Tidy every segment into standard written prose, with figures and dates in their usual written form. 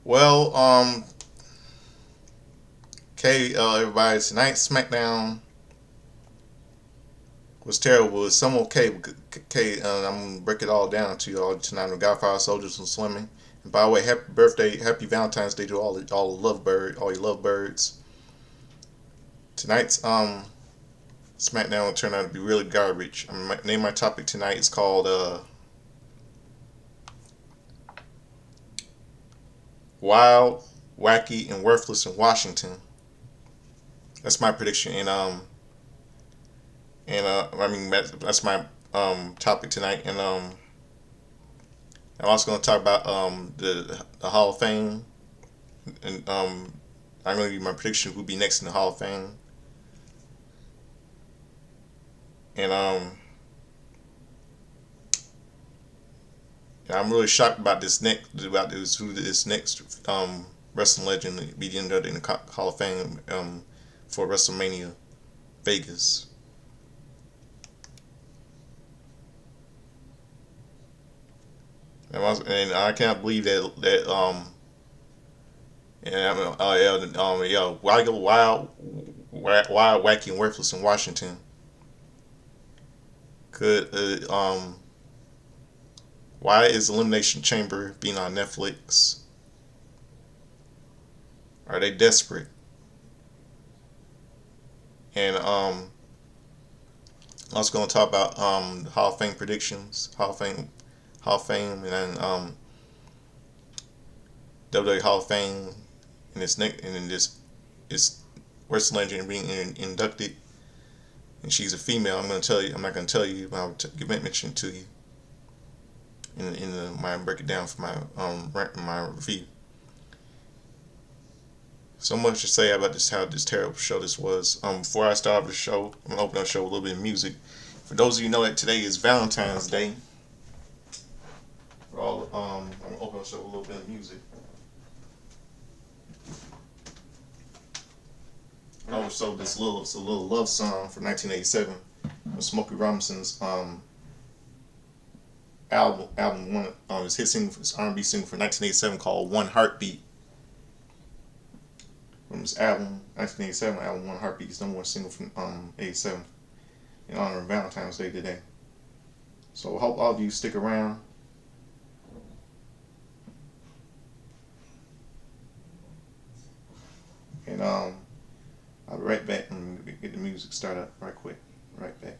Well, okay, everybody. Tonight's Smackdown was terrible. It was some okay. Okay, I'm gonna break it all down to you all tonight. The Godfather Soldiers and Swimming. And by the way, happy birthday, happy Valentine's Day to all the all your lovebirds. Tonight's Smackdown will turn out to be really garbage. Name my topic tonight is called Wild, Wacky, and Worthless in Washington. That's my prediction. That's my topic tonight. And I'm also going to talk about the Hall of Fame, and I'm going to give you my prediction who'll be next in the Hall of Fame. And I'm really shocked about who this next wrestling legend will be entered in the Hall of Fame for WrestleMania Vegas. And I cannot believe that yeah, I mean, yeah, wild, wacky, and worthless in Washington could why is Elimination Chamber being on Netflix? Are they desperate? And I was going to talk about Hall of Fame predictions, Hall of Fame, and then WWE Hall of Fame, and its wrestling legend being inducted, and she's a female. I'm going to tell you. I'm not going to tell you, but I'll mention to you my break it down for my review. So much to say about this how this terrible show this was. Before I start the show, I'm gonna open up the show with a little bit of music. For those of you who know that today is Valentine's Day, I'm gonna open up the show with a little bit of music. Also, it's a little love song from 1987, with Smokey Robinson's album one his hit single, his R&B single from 1987 called One Heartbeat. From his album 1987 album One Heartbeat, his number one single from '87 in honor of Valentine's Day today. So I hope all of you stick around. And I'll be right back and get the music started up right quick. Right back.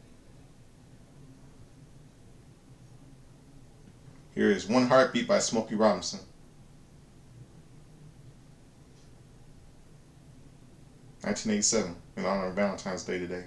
Here is One Heartbeat by Smokey Robinson. 1987 in honor of Valentine's Day today.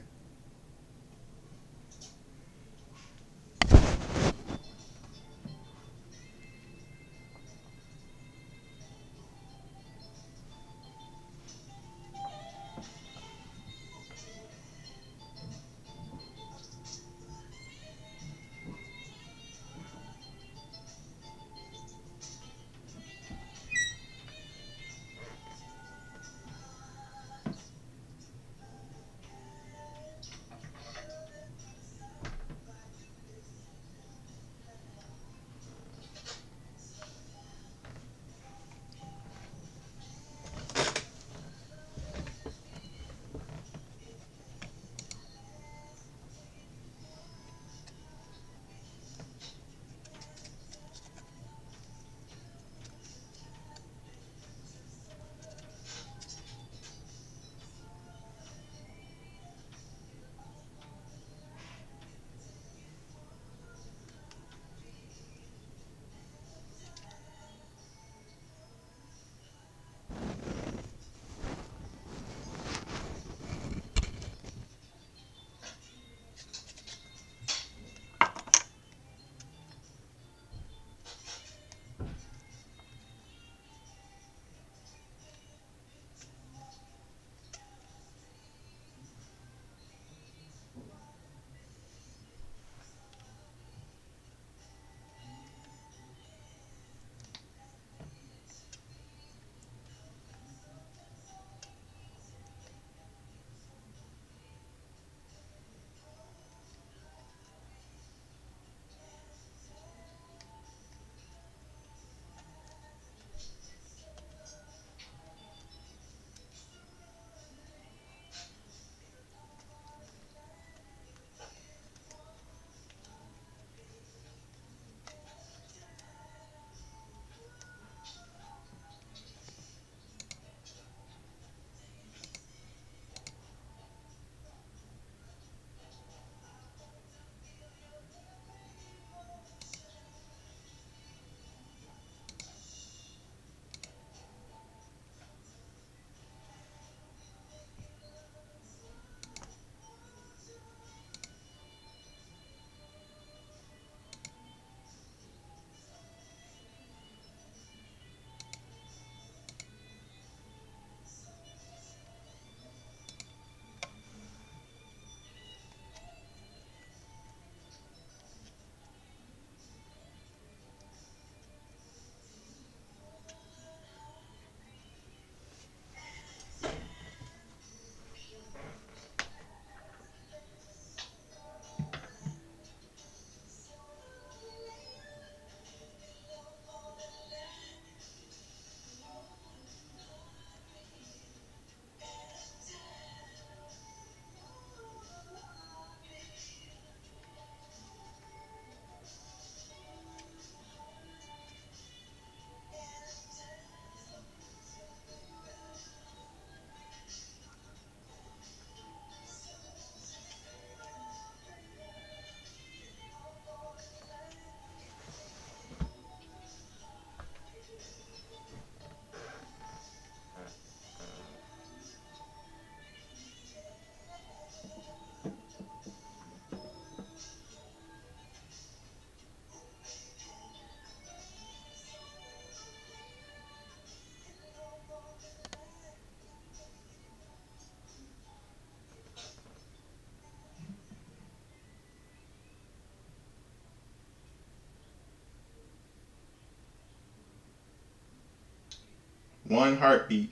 One Heartbeat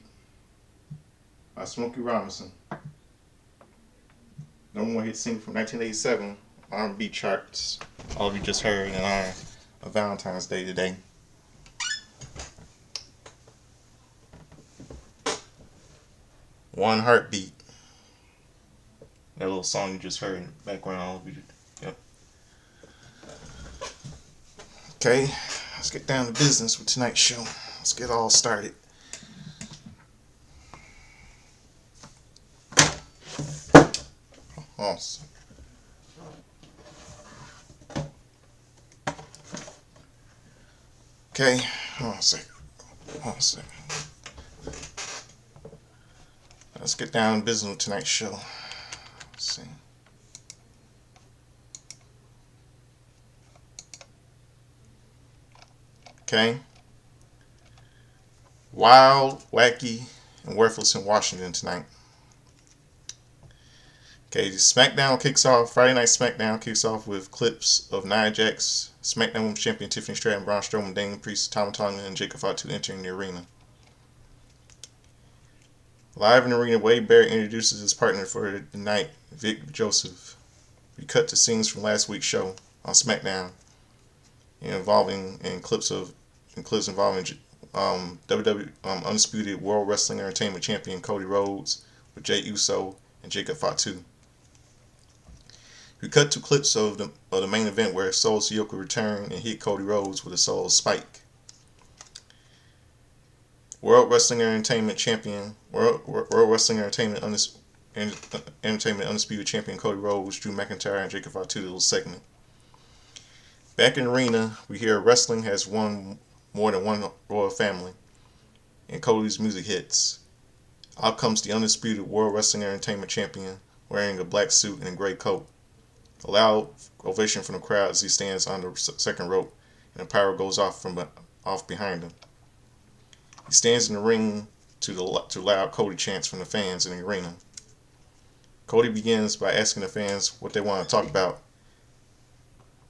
by Smokey Robinson. Number one hit single from 1987 R&B charts. All of you just heard in honor of Valentine's Day today. One Heartbeat. That little song you just heard in the background. Yep. Okay, let's get down to business with tonight's show. Let's get all started. Awesome. Okay, hold on a second. Let's get down to business with tonight's show. Let's see. Okay. Wild, Wacky, and Worthless in Washington tonight. Okay, Smackdown kicks off. Friday Night Smackdown kicks off with clips of Nia Jax, Smackdown Women's Champion Tiffany Stratton, Braun Strowman, Damian Priest, Tama Tonga, and Jacob Fatu entering the arena. Live in the arena, Wade Barrett introduces his partner for the night, Vic Joseph. We cut to scenes from last week's show on SmackDown, and clips involving WWE Undisputed World Wrestling Entertainment Champion Cody Rhodes with Jey Uso and Jacob Fatu. We cut to clips of the main event where Solo Sikoa returned and hit Cody Rhodes with a solo spike. World Wrestling Entertainment Champion, World Wrestling Entertainment Undisputed Champion Cody Rhodes, Drew McIntyre, and Jacob Fatu little segment. Back in the arena, we hear wrestling has won more than one royal family, and Cody's music hits. Out comes the Undisputed World Wrestling Entertainment Champion wearing a black suit and a gray coat. A loud ovation from the crowd as he stands on the second rope, and a pyro goes off behind him. He stands in the ring to loud Cody chants from the fans in the arena. Cody begins by asking the fans what they want to talk about.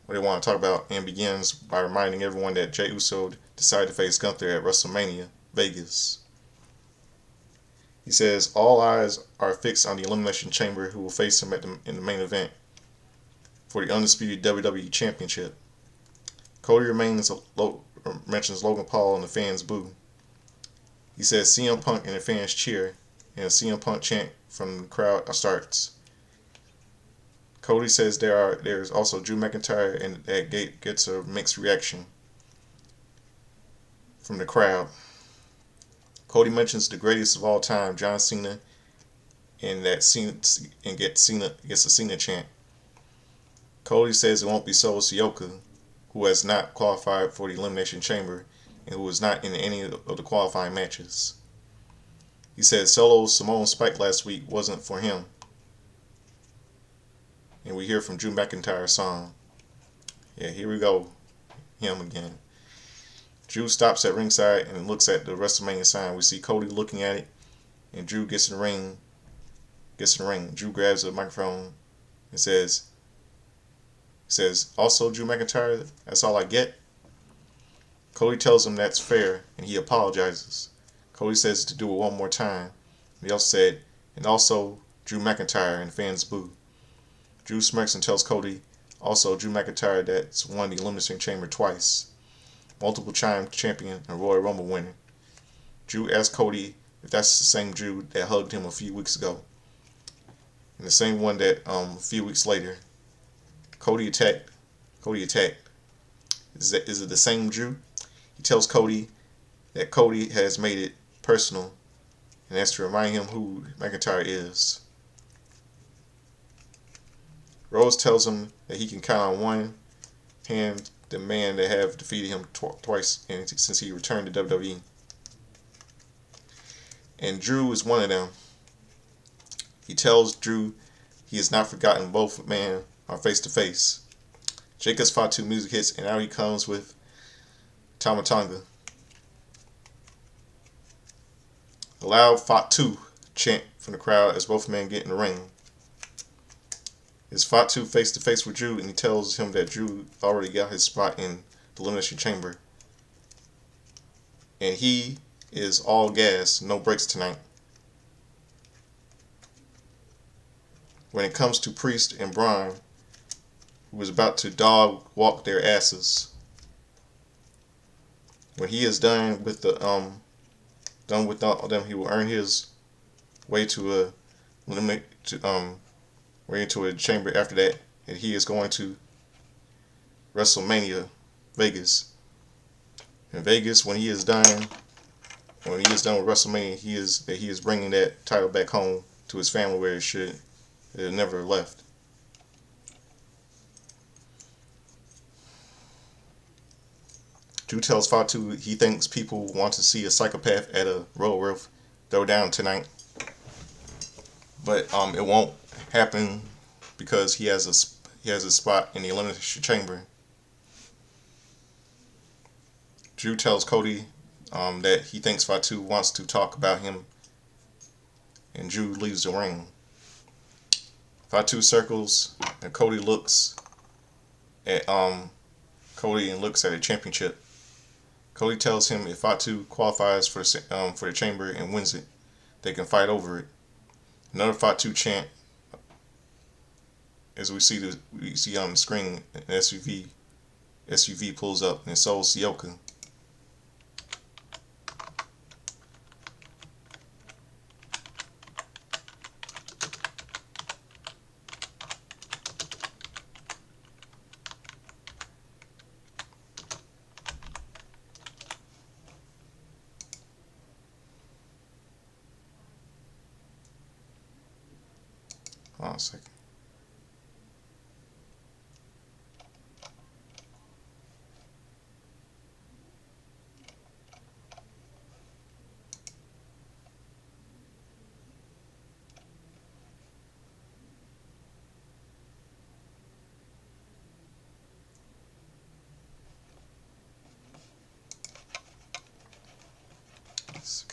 And begins by reminding everyone that Jey Uso decided to face Gunther at WrestleMania Vegas. He says all eyes are fixed on the Elimination Chamber, who will face him in the main event for the undisputed WWE Championship. Cody mentions Logan Paul and the fans boo. He says CM Punk and the fans cheer, and a CM Punk chant from the crowd starts. Cody says there's also Drew McIntyre, and that gets a mixed reaction from the crowd. Cody mentions the greatest of all time, John Cena, and gets a Cena chant. Cody says it won't be Solo Sikoa, who has not qualified for the Elimination Chamber and who was not in any of the qualifying matches. He said Solo's Samoan Spike last week wasn't for him. And we hear from Drew McIntyre's song. Yeah, here we go. Him again. Drew stops at ringside and looks at the WrestleMania sign. We see Cody looking at it, and Drew gets in the ring. Drew grabs the microphone and says, also Drew McIntyre, that's all I get? Cody tells him that's fair, and he apologizes. Cody says to do it one more time. He also said, and also Drew McIntyre, and fans boo. Drew smirks and tells Cody, also Drew McIntyre, that's won the Elimination Chamber twice. Multiple time champion and Royal Rumble winner. Drew asks Cody if that's the same Drew that hugged him a few weeks ago. And the same one that a few weeks later, Cody attacked. Is it the same Drew? He tells Cody that Cody has made it personal and has to remind him who McIntyre is. Rose tells him that he can count on one hand the man that have defeated him twice since he returned to WWE. And Drew is one of them. He tells Drew he has not forgotten both men are face to face. Jacob's Fatu music hits, and now he comes with Tama Tonga. A loud Fatu chant from the crowd as both men get in the ring. It's Fatu face to face with Drew, and he tells him that Drew already got his spot in the Elimination Chamber. And he is all gas, no brakes tonight. When it comes to Priest and Braun, who is about to dog walk their asses. When he is done with all of them, he will earn his way to a limit to way into a chamber after that, and he is going to WrestleMania Vegas. In Vegas, when he is done with WrestleMania, he is bringing that title back home to his family where it never left. Drew tells Fatu he thinks people want to see a psychopath at a Royal Roof Throwdown tonight, but it won't happen because he has a spot in the Elimination Chamber. Drew tells Cody that he thinks Fatu wants to talk about him, and Drew leaves the ring. Fatu circles, and Cody looks at a championship. Cody tells him if Fatu qualifies for the chamber and wins it, they can fight over it. Another Fatu chant, as we see on the screen, an SUV pulls up and it's Solo Sikoa. Hold on a second.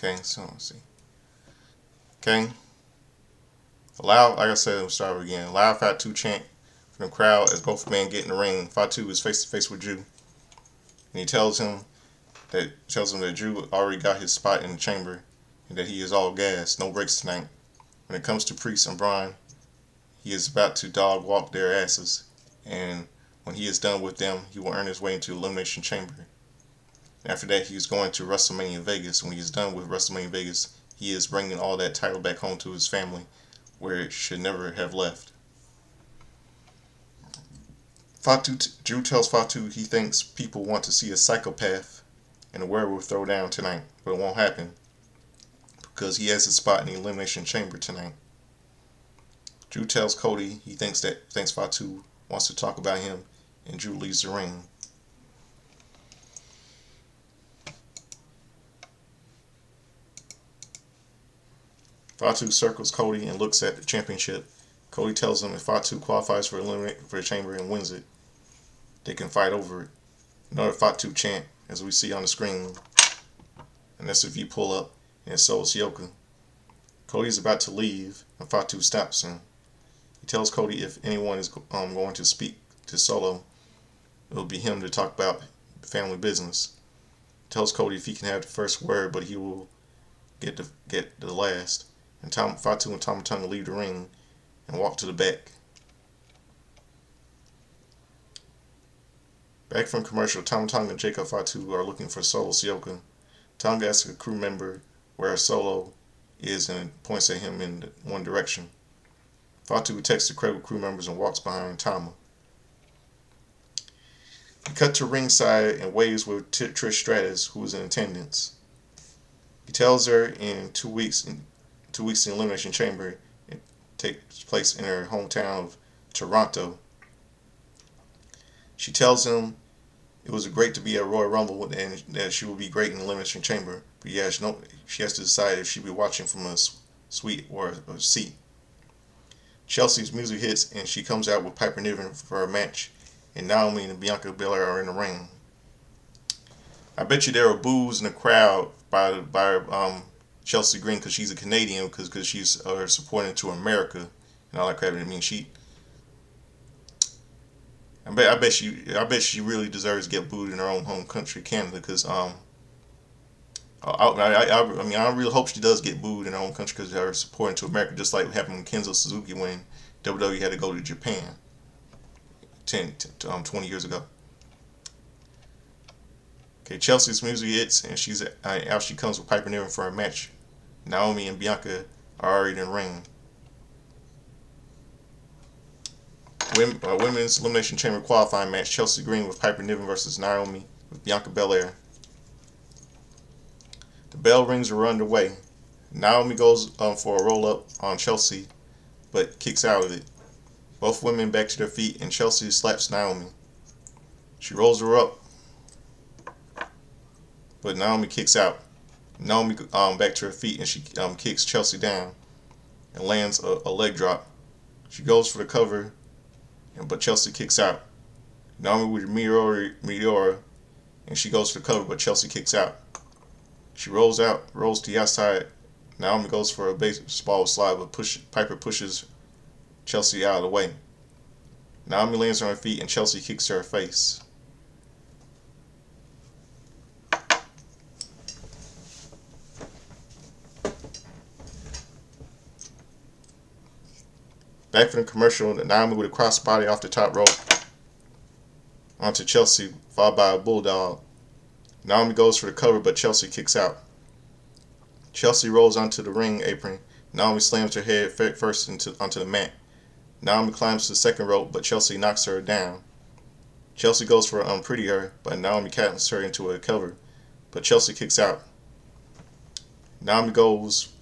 Okay, so let's see. Okay. Loud, like I said, we'll start again. Loud Fatu chant from the crowd as both men get in the ring. Fatu is face to face with Drew, and he tells him that Drew already got his spot in the chamber, and that he is all gas, no breaks tonight. When it comes to Priest and Braun, he is about to dog walk their asses, and when he is done with them, he will earn his way into Elimination Chamber. After that, he is going to WrestleMania Vegas. When he is done with WrestleMania Vegas, he is bringing all that title back home to his family, where it should never have left. Drew tells Fatu he thinks people want to see a psychopath and a werewolf throwdown tonight, but it won't happen because he has his spot in the Elimination Chamber tonight. Drew tells Cody he thinks Fatu wants to talk about him, and Drew leaves the ring. Fatu circles Cody and looks at the championship. Cody tells him if Fatu qualifies for the chamber and wins it, they can fight over it. Another Fatu chant, as we see on the screen, and that's if you pull up, and it's Solo Sikoa. Cody is about to leave, and Fatu stops him. He tells Cody if anyone is going to speak to Solo, it will be him to talk about family business. He tells Cody if he can have the first word, but he will get the last. And Fatu and Tama Tonga leave the ring and walk to the back. Back from commercial, Tama Tonga and Jacob Fatu are looking for Solo Sikoa. Tonga asks a crew member where Solo is and points at him in one direction. Fatu texts the credible crew members and walks behind Tama. He cut to ringside and waves with Trish Stratus, who is in attendance. He tells her in 2 weeks in the Elimination Chamber, it takes place in her hometown of Toronto. She tells him it was great to be at Royal Rumble and that she will be great in the Elimination Chamber, but yeah, she has to decide if she'll be watching from a suite or a seat. Chelsea's music hits and she comes out with Piper Niven for a match, and Naomi and Bianca Belair are in the ring. I bet you there are boos in the crowd by Chelsea Green because she's a Canadian, because she's supporting to America and all that crap. I mean, I bet she really deserves to get booed in her own home country, Canada, because I mean, I really hope she does get booed in her own country because of her support to America, just like what happened with Kenzo Suzuki when WWE had to go to Japan 20 years ago. Okay, Chelsea's music hits, and out she comes with Piper Niven for a match. Naomi and Bianca are already in the ring. Women's Elimination Chamber qualifying match: Chelsea Green with Piper Niven versus Naomi with Bianca Belair. The bell rings are underway. Naomi goes for a roll up on Chelsea, but kicks out of it. Both women back to their feet, and Chelsea slaps Naomi. She rolls her up, but Naomi kicks out. Naomi back to her feet, and she kicks Chelsea down and lands a leg drop. She goes for the cover, but Chelsea kicks out. Naomi with a Meteora, and she goes for the cover, but Chelsea kicks out. She rolls to the outside. Naomi goes for a baseball slide, but Piper pushes Chelsea out of the way. Naomi lands on her feet, and Chelsea kicks her face. Back from the commercial, Naomi with a crossbody off the top rope onto Chelsea, followed by a bulldog. Naomi goes for the cover, but Chelsea kicks out. Chelsea rolls onto the ring apron. Naomi slams her head first onto the mat. Naomi climbs to the second rope, but Chelsea knocks her down. Chelsea goes for Unpretty Her, but Naomi casts her into a cover, but Chelsea kicks out. Naomi goes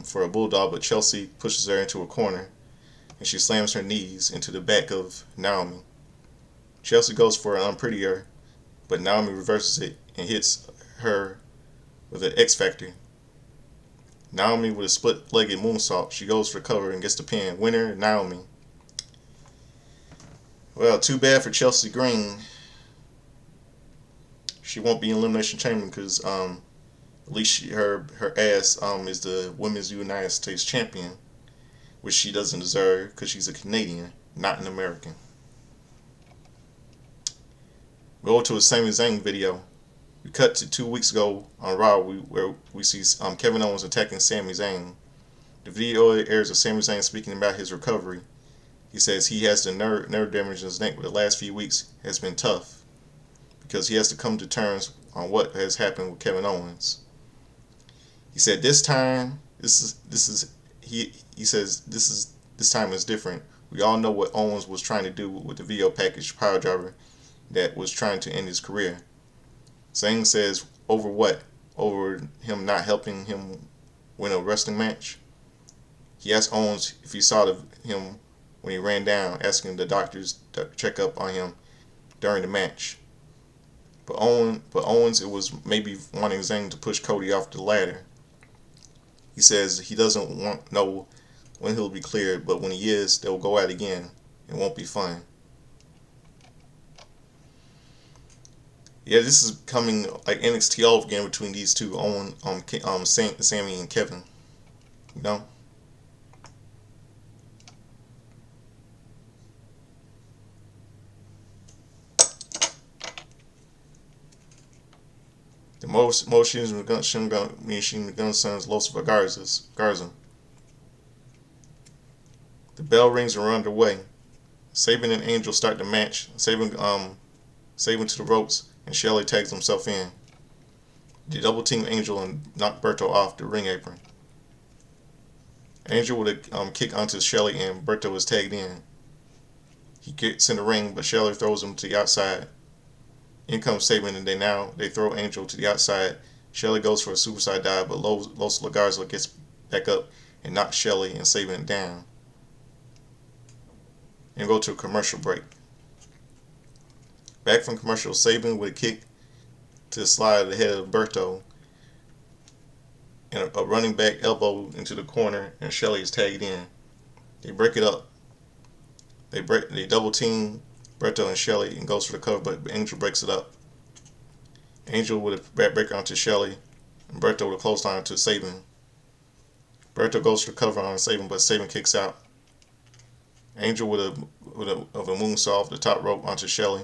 for a bulldog, but Chelsea pushes her into a corner, and she slams her knees into the back of Naomi. Chelsea goes for an Unpretty Her, but Naomi reverses it and hits her with an X Factor. Naomi with a split-legged moonsault. She goes for cover and gets the pin. Winner, Naomi. Well, too bad for Chelsea Green. She won't be in Elimination Chamber because at least her ass is the Women's United States Champion, which she doesn't deserve because she's a Canadian, not an American. We go to a Sami Zayn video. We cut to 2 weeks ago on Raw where we see Kevin Owens attacking Sami Zayn. The video airs of Sami Zayn speaking about his recovery. He says he has the nerve damage in his neck, but the last few weeks has been tough because he has to come to terms on what has happened with Kevin Owens. He said this time this time is different. We all know what Owens was trying to do with the VO package power driver that was trying to end his career. Zayn says, over what? Over him not helping him win a wrestling match? He asked Owens if he saw him when he ran down, asking the doctors to check up on him during the match. But Owens, it was maybe wanting Zayn to push Cody off the ladder. He says he doesn't know when he'll be cleared, but when he is, they'll go out again. It won't be fun. Yeah, this is coming like NXT all over again between these two, Sami and Kevin. You know? The most Machine Gun Sons Los Garza. The bell rings are underway. Sabin and Angel start the match. Sabin to the ropes, and Shelley tags himself in. They double team Angel and knock Berto off the ring apron. Angel with a kick onto Shelley, and Berto is tagged in. He gets in the ring, but Shelley throws him to the outside. In comes Sabin, and they throw Angel to the outside. Shelley goes for a suicide dive, but Los Garza gets back up and knocks Shelley and Sabin down. And go to a commercial break. Back from commercial, Sabin with a kick to the slide of the head of Berto, and a running back elbow into the corner, and Shelley is tagged in. They break it up. They double team Berto and Shelley and goes for the cover, but Angel breaks it up. Angel with a backbreaker onto Shelley, and Berto with a clothesline to Sabin. Berto goes for the cover on Sabin, but Sabin kicks out. Angel with a moonsault off the top rope onto Shelley.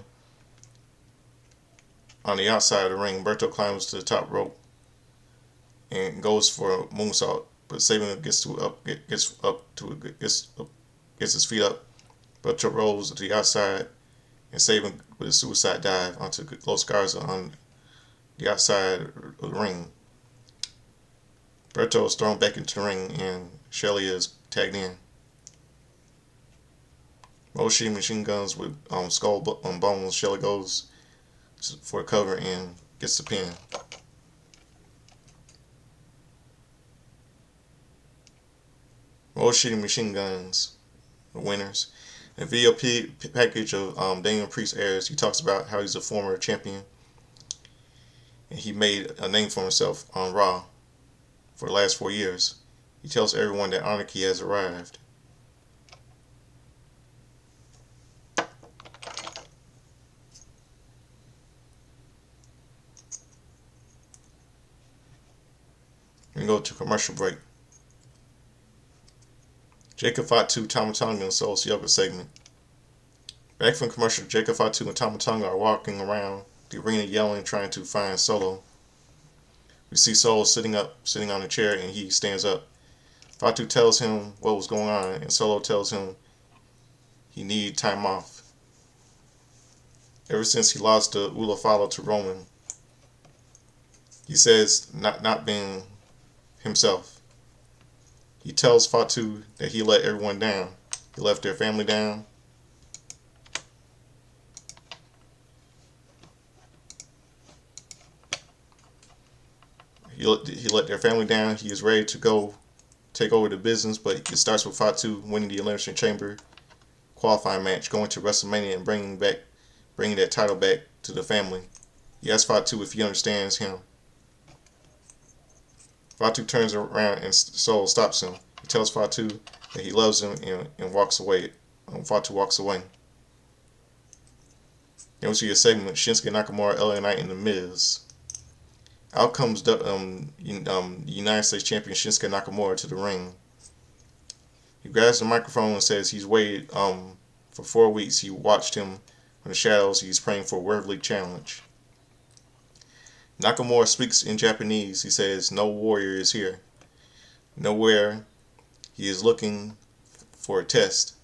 On the outside of the ring, Berto climbs to the top rope and goes for a moonsault, but Saban gets his feet up, but rolls to the outside, and Saban with a suicide dive onto Los Garza on the outside of the ring. Berto is thrown back into the ring, and Shelley is tagged in. Moshi machine guns with skull bones. Shelley goes for a cover and gets the pin. Moshi machine guns, the winners. A video package of Damian Priest airs. He talks about how he's a former champion and he made a name for himself on Raw for the last 4 years. He tells everyone that anarchy has arrived. We go to commercial break. Jacob Fatu, Tama Tonga, and Soul Yoga segment. Back from commercial, Jacob Fatu and Tama Tonga are walking around the arena yelling, trying to find Solo. We see Solo sitting on a chair, and he stands up. Fatu tells him what was going on, and Solo tells him he needed time off. Ever since he lost the Ulafalo to Roman, he says not being himself. He tells Fatu that he let everyone down. He left their family down. He let their family down. He is ready to go take over the business, but it starts with Fatu winning the Elimination Chamber qualifying match, going to WrestleMania and bringing that title back to the family. He asks Fatu if he understands him. Fatu turns around and Soul stops him. He tells Fatu that he loves him and walks away. Fatu walks away. Then we see a segment: Shinsuke Nakamura, LA Knight, and The Miz. Out comes the United States Champion Shinsuke Nakamura to the ring. He grabs the microphone and says he's waited for 4 weeks. He watched him from the shadows. He's praying for a worldly challenge. Nakamura speaks in Japanese. He says, "No warrior is here. Nowhere. He is looking for a test.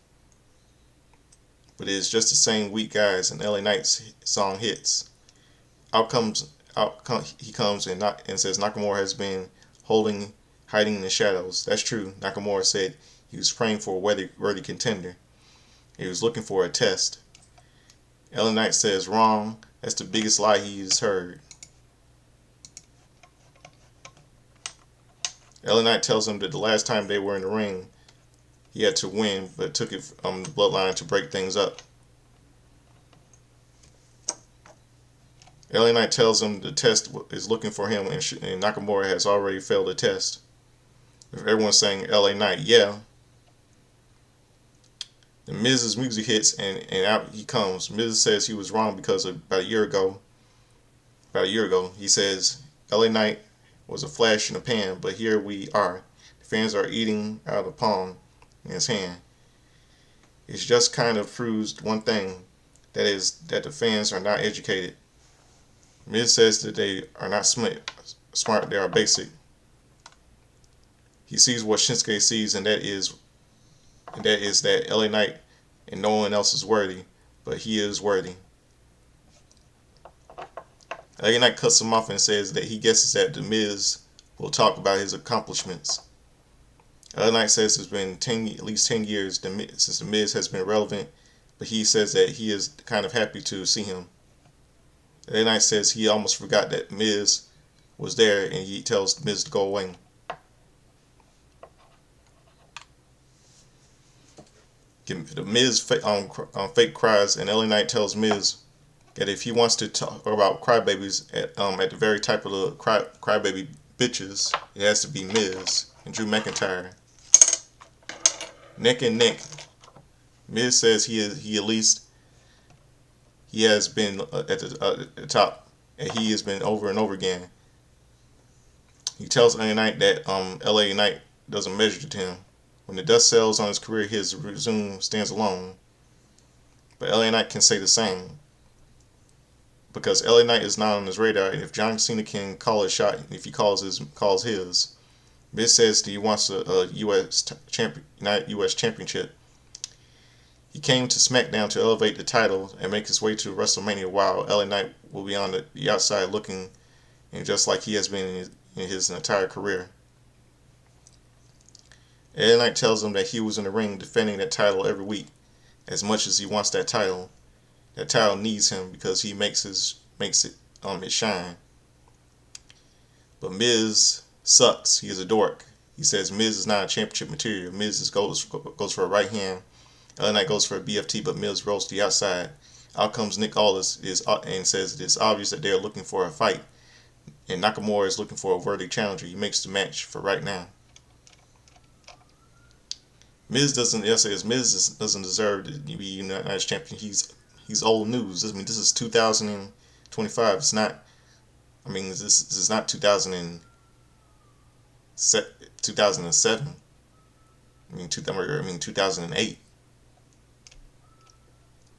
But it is just the same weak guys." And LA Knight's song hits. He comes and says Nakamura has been hiding in the shadows. That's true. Nakamura said he was praying for a worthy contender. He was looking for a test. LA Knight says, "Wrong. That's the biggest lie he has heard." LA Knight tells him that the last time they were in the ring, he had to win, but took it from the bloodline to break things up. LA Knight tells him the test is looking for him, and Nakamura has already failed the test. Everyone's saying LA Knight, yeah. The Miz's music hits, and out he comes. Miz says he was wrong because about a year ago, he says LA Knight was a flash in the pan, but here we are. The fans are eating out of the palm in his hand. It just kind of proves one thing, that is that the fans are not educated. Miz says that they are not smart, they are basic. He sees what Shinsuke sees, and that is that LA Knight and no one else is worthy, but he is worthy. LA Knight cuts him off and says that he guesses that The Miz will talk about his accomplishments. LA Knight says it's been at least 10 years since The Miz has been relevant, but he says that he is kind of happy to see him. LA Knight says he almost forgot that Miz was there, and he tells Miz to go away. The Miz fake cries, and LA Knight tells Miz that if he wants to talk about crybabies at the very type of the crybaby bitches, it has to be Miz and Drew McIntyre. Neck and neck. Miz says he has been at the top, and he has been over and over again. He tells LA Knight that LA Knight doesn't measure to him. When the dust settles on his career, his resume stands alone. But LA Knight can say the same. because LA Knight is not on his radar. And if John Cena can call his shot, if he calls his, Miz says that he wants a U.S. U.S. championship. He came to Smackdown to elevate the title and make his way to WrestleMania, while LA Knight will be on the outside looking, and just like he has been in his entire career. LA Knight tells him that he was in the ring defending that title every week. As much as he wants that title needs him because he makes it shine. But Miz sucks. He is a dork. He says Miz is not a championship material. Miz goes for a right hand. LA Knight goes for a BFT, but Miz rolls to the outside. Out comes Nick Aldis and says it's obvious that they are looking for a fight, and Nakamura is looking for a worthy challenger. He makes the match for right now. Miz doesn't deserve to be United States champion. He's old news. I mean, this is 2025. It's not. I mean, this is not 2007. I mean, 2008.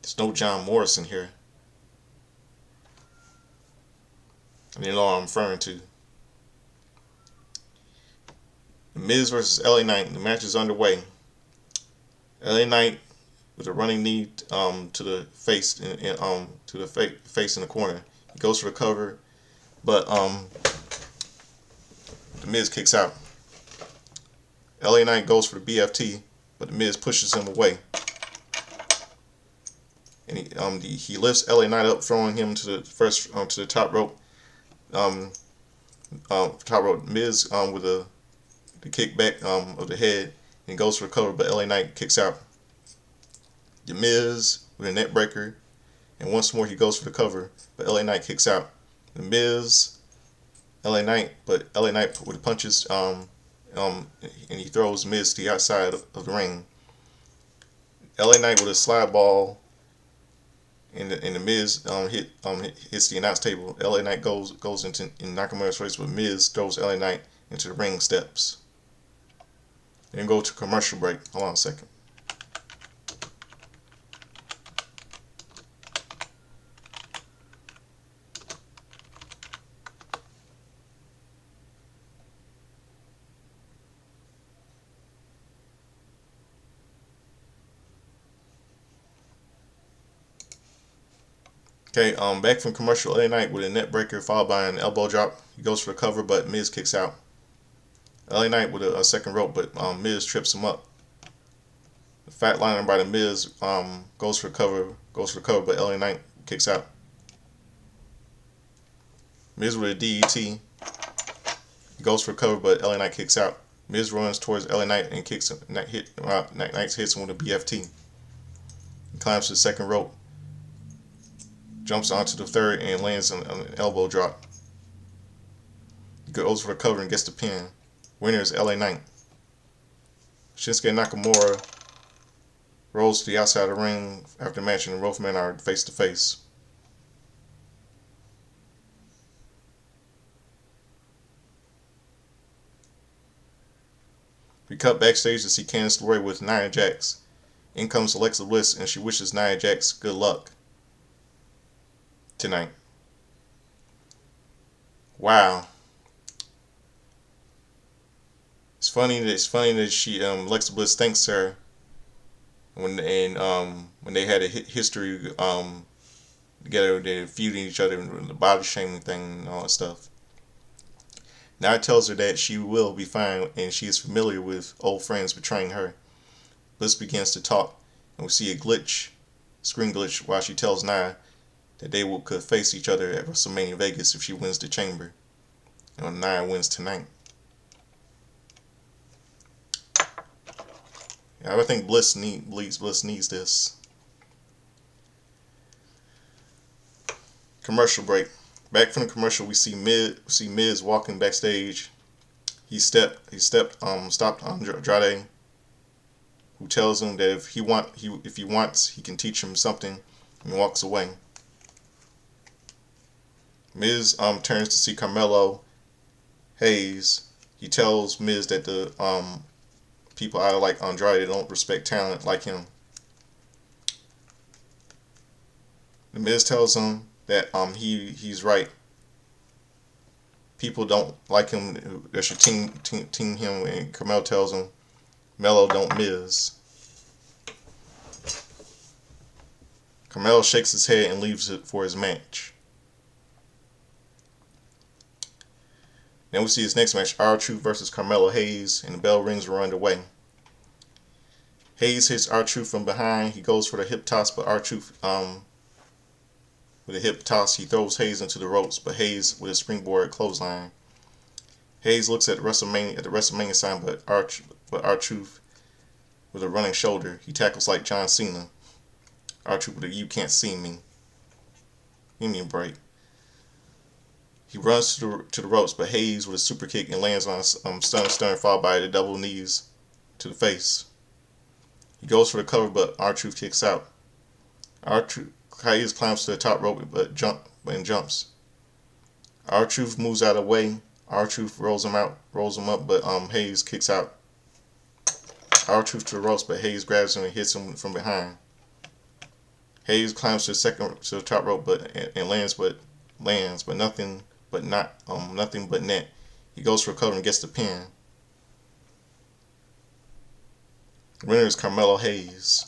There's no John Morrison here. I mean, you know what I'm referring to. The Miz versus LA Knight. The match is underway. LA Knight with a running knee to the face face in the corner. He goes for the cover, but the Miz kicks out. LA Knight goes for the BFT, but the Miz pushes him away. And he lifts LA Knight up, throwing him to the top rope. Top rope. Miz with the kickback of the head, and goes for the cover, but LA Knight kicks out. The Miz with a net breaker, and once more he goes for the cover, but LA Knight kicks out. The Miz, LA Knight, but LA Knight with the punches, and he throws Miz to the outside of the ring. LA Knight with a slide ball. And the Miz hits the announce table. LA Knight goes into Nakamura's face, but Miz throws LA Knight into the ring steps. Then go to commercial break. Hold on a second. Okay, back from commercial. LA Knight with a net breaker followed by an elbow drop. He goes for the cover, but Miz kicks out. LA Knight with a second rope, but Miz trips him up. The fat liner by the Miz goes for the cover, but LA Knight kicks out. Miz with a DET. He goes for the cover, but LA Knight kicks out. Miz runs towards LA Knight and kicks him. Knight hits him with a BFT. He climbs to the second rope. Jumps onto the third and lands on an elbow drop. He goes for the cover and gets the pin. Winner is LA Knight. Shinsuke Nakamura rolls to the outside of the ring after the match, and both men are face to face. We cut backstage to see Candice LeRae with Nia Jax. In comes Alexa Bliss, and she wishes Nia Jax good luck tonight. Wow. It's funny that she Alexa Bliss thanks her when they had a history together, they feuding each other, the body shaming thing and all that stuff. Now it tells her that she will be fine and she is familiar with old friends betraying her. Bliss begins to talk, and we see a screen glitch, while she tells Nia that they could face each other at WrestleMania Vegas if she wins the chamber, and Nia wins tonight. Yeah, I think Bliss needs this. Commercial break. Back from the commercial, we see Miz walking backstage. He stopped Andrade, who tells him that if he wants, he can teach him something, and walks away. Miz turns to see Carmelo Hayes. He tells Miz that the people out like Andrade don't respect talent like him. The Miz tells him that he's right. People don't like him. They should team him. And Carmelo tells him, Melo don't miss. Carmelo shakes his head and leaves it for his match. Then we see his next match, R-Truth versus Carmelo Hayes, and the bell rings are underway. Hayes hits R-Truth from behind. He goes for the hip toss, but R-Truth, with a hip toss, he throws Hayes into the ropes, but Hayes with a springboard clothesline. Hayes looks at the WrestleMania sign, but R-Truth with a running shoulder. He tackles like John Cena. R-Truth with a "you can't see me." Give me a break. He runs to the ropes, but Hayes with a super kick and lands on a stern followed by the double knees to the face. He goes for the cover, but R-Truth kicks out. Hayes climbs to the top rope, but jumps. R-Truth moves out of the way. R-Truth rolls him up, but Hayes kicks out. R-Truth to the ropes, but Hayes grabs him and hits him from behind. Hayes climbs to the top rope, and lands, but nothing but net. He goes for a cover and gets the pin. The winner is Carmelo Hayes.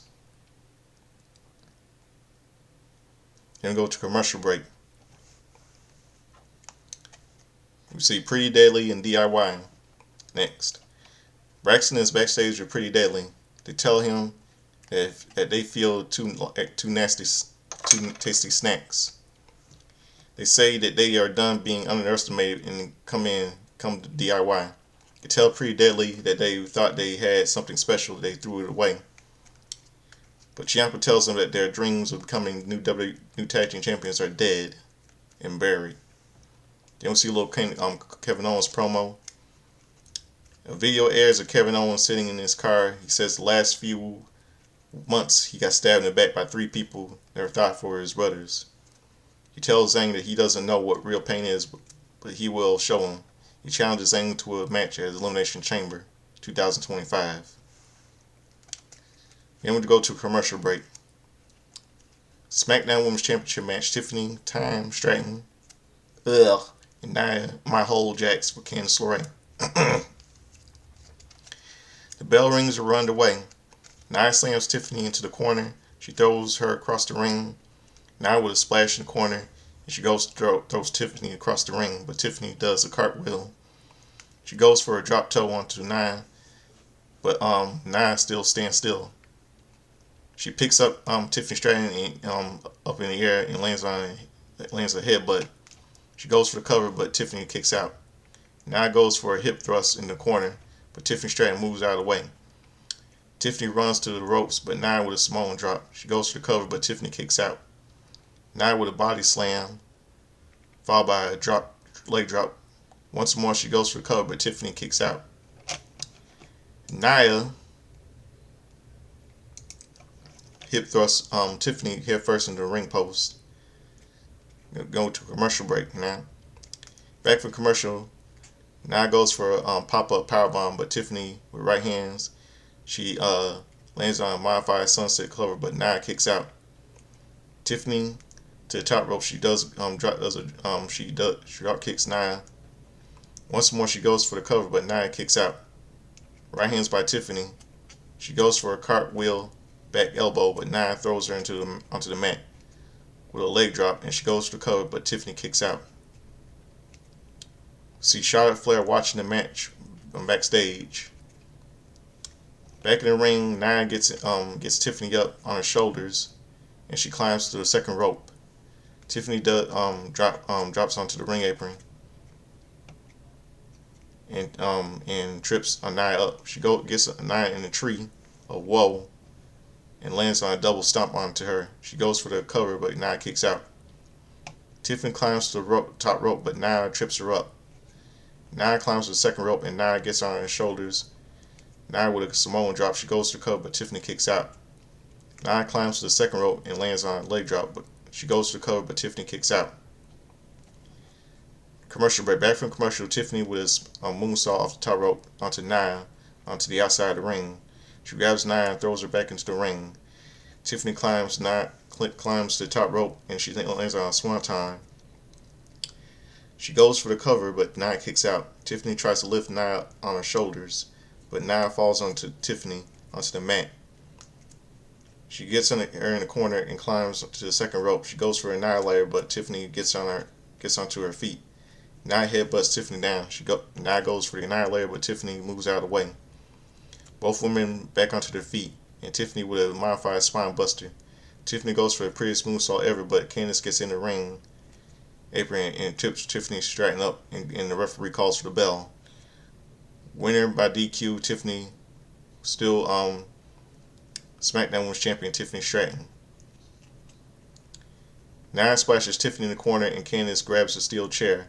Then we go to commercial break. We see Pretty Deadly and DIY next. Braxton is backstage with Pretty Deadly. They tell him that they feel too tasty snacks. They say that they are done being underestimated and come to DIY. They tell Pretty Deadly that they thought they had something special, they threw it away. But Ciampa tells them that their dreams of becoming new tag team champions are dead and buried. Then we see a little Kevin Owens promo. A video airs of Kevin Owens sitting in his car. He says the last few months he got stabbed in the back by 3 people that thought were his brothers. He tells Zayn that he doesn't know what real pain is, but he will show him. He challenges Zayn to a match at Elimination Chamber 2025. Then we go to a commercial break. Smackdown Women's Championship match. Tiffany Stratton and Nia Jax for Candice LeRae. The bell rings are underway. Nia slams Tiffany into the corner. She throws her across the ring. Nia with a splash in the corner, and she goes to throws Tiffany across the ring, but Tiffany does a cartwheel. She goes for a drop toe onto Nia, but Nia still stands still. She picks up Tiffany Stratton up in the air and lands a headbutt. She goes for the cover, but Tiffany kicks out. Nia goes for a hip thrust in the corner, but Tiffany Stratton moves out of the way. Tiffany runs to the ropes, but Nia with a Samoan drop. She goes for the cover, but Tiffany kicks out. Nia with a body slam, followed by a leg drop. Once more, she goes for the cover, but Tiffany kicks out. Nia hip thrust Tiffany head first into the ring post. Go to commercial break now. Back from commercial, Nia goes for a pop-up powerbomb, but Tiffany with right hands, she lands on a modified sunset cover, but Nia kicks out. Tiffany to the top rope. She drop kicks Nia. Once more, she goes for the cover, but Nia kicks out. Right hands by Tiffany. She goes for a cartwheel back elbow, but Nia throws her onto the mat with a leg drop, and she goes for the cover, but Tiffany kicks out. See Charlotte Flair watching the match from backstage. Back in the ring, Nia gets Tiffany up on her shoulders, and she climbs to the second rope. Tiffany drops onto the ring apron and trips Nia up. She gets Nia in the tree of woe and lands on a double stomp onto her. She goes for the cover, but Nia kicks out. Tiffany climbs to the top rope, but Nia trips her up. Nia climbs to the second rope, and Nia gets on her shoulders. Nia with a Samoan drop. She goes to the cover, but Tiffany kicks out. Nia climbs to the second rope and lands on a leg drop, but she goes to the cover, but Tiffany kicks out. Commercial break. Back from commercial, Tiffany with a moonsault off the top rope onto Nia, onto the outside of the ring. She grabs Nia and throws her back into the ring. Tiffany climbs climbs to the top rope and she lands on a swanton. She goes for the cover, but Nia kicks out. Tiffany tries to lift Nia on her shoulders, but Nia falls onto Tiffany onto the mat. She gets her in the corner and climbs to the second rope. She goes for an annihilator, but Tiffany gets onto her feet. Nia headbutts Tiffany down. Nia goes for the annihilator, but Tiffany moves out of the way. Both women back onto their feet, and Tiffany with a modified spine buster. Tiffany goes for the prettiest moonsault ever, but Candice gets in the ring apron and tips Tiffany Stratton up, and the referee calls for the bell. Winner by DQ, Tiffany. Still SmackDown Women's Champion Tiffany Stratton. Nia splashes Tiffany in the corner, and Candice grabs a steel chair.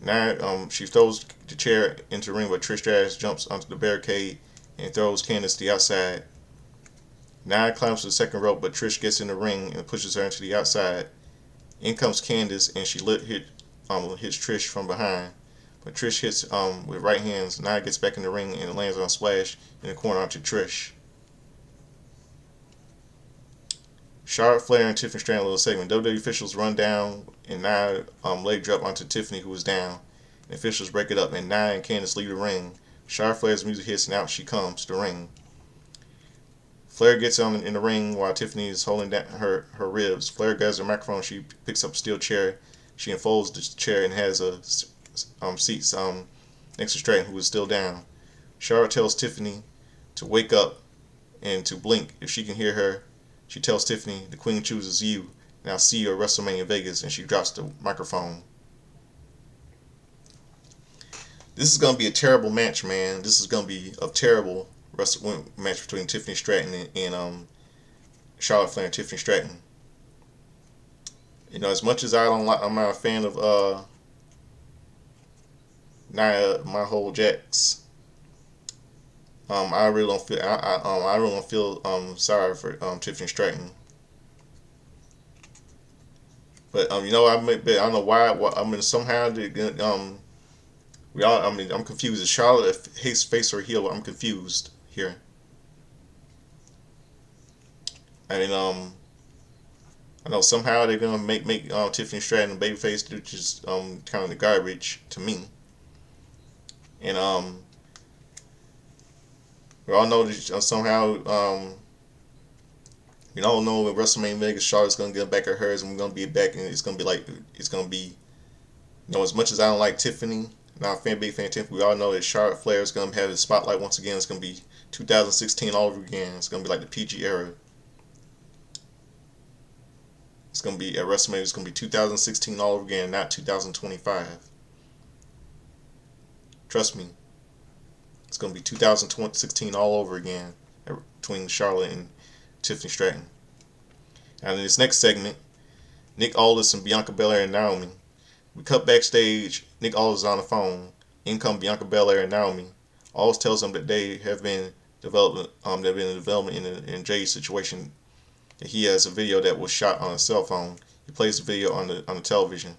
Nia, she throws the chair into the ring, but Trish Stratus jumps onto the barricade and throws Candice to the outside. Nia climbs to the second rope, but Trish gets in the ring and pushes her into the outside. In comes Candice, and she hits Trish from behind. But Trish hits with right hands. Nia gets back in the ring and lands on a splash in the corner onto Trish. Charlotte Flair and Tiffany Stratton little segment. WWE officials run down and Nia leg drop onto Tiffany, who was down. The officials break it up, and Nia and Candice leave the ring. Charlotte Flair's music hits, and out she comes to the ring. Flair gets in the ring while Tiffany is holding down her ribs. Flair grabs her microphone. She picks up a steel chair. She unfolds the chair and has a seats next to Stratton, who is still down. Charlotte tells Tiffany to wake up and to blink if she can hear her. She tells Tiffany, "The Queen chooses you, and I'll see you at WrestleMania Vegas," and she drops the microphone. This is going to be a terrible match, man. This is going to be a terrible match between Tiffany Stratton and Charlotte Flair and Tiffany Stratton. You know, as much as I'm not a fan of Nia Jax. I really don't feel. I really don't feel sorry for Tiffany Stratton. But you know, I don't know why. I mean, somehow we all. I mean, I'm confused. Is Charlotte face or heel? I'm confused here. I mean, I know somehow they're gonna make Tiffany Stratton a babyface, which is kind of the garbage to me. And we all know that somehow we all know in WrestleMania Vegas, Charlotte's gonna get back at hers, and we're gonna be back, and it's gonna be you know, as much as I don't like Tiffany, not a big fan of Tiffany, we all know that Charlotte Flair is gonna have the spotlight once again. It's gonna be 2016 all over again. It's gonna be like the PG era. It's gonna be at WrestleMania. It's gonna be 2016 all over again, not 2025. Trust me. It's going to be 2016 all over again between Charlotte and Tiffany Stratton. And in this next segment, Nick Aldis and Bianca Belair and Naomi. We cut backstage. Nick Aldis is on the phone. In come Bianca Belair and Naomi. Aldis tells them that they have been development. They've been in development in Jay's situation. That he has a video that was shot on a cell phone. He plays the video on the television.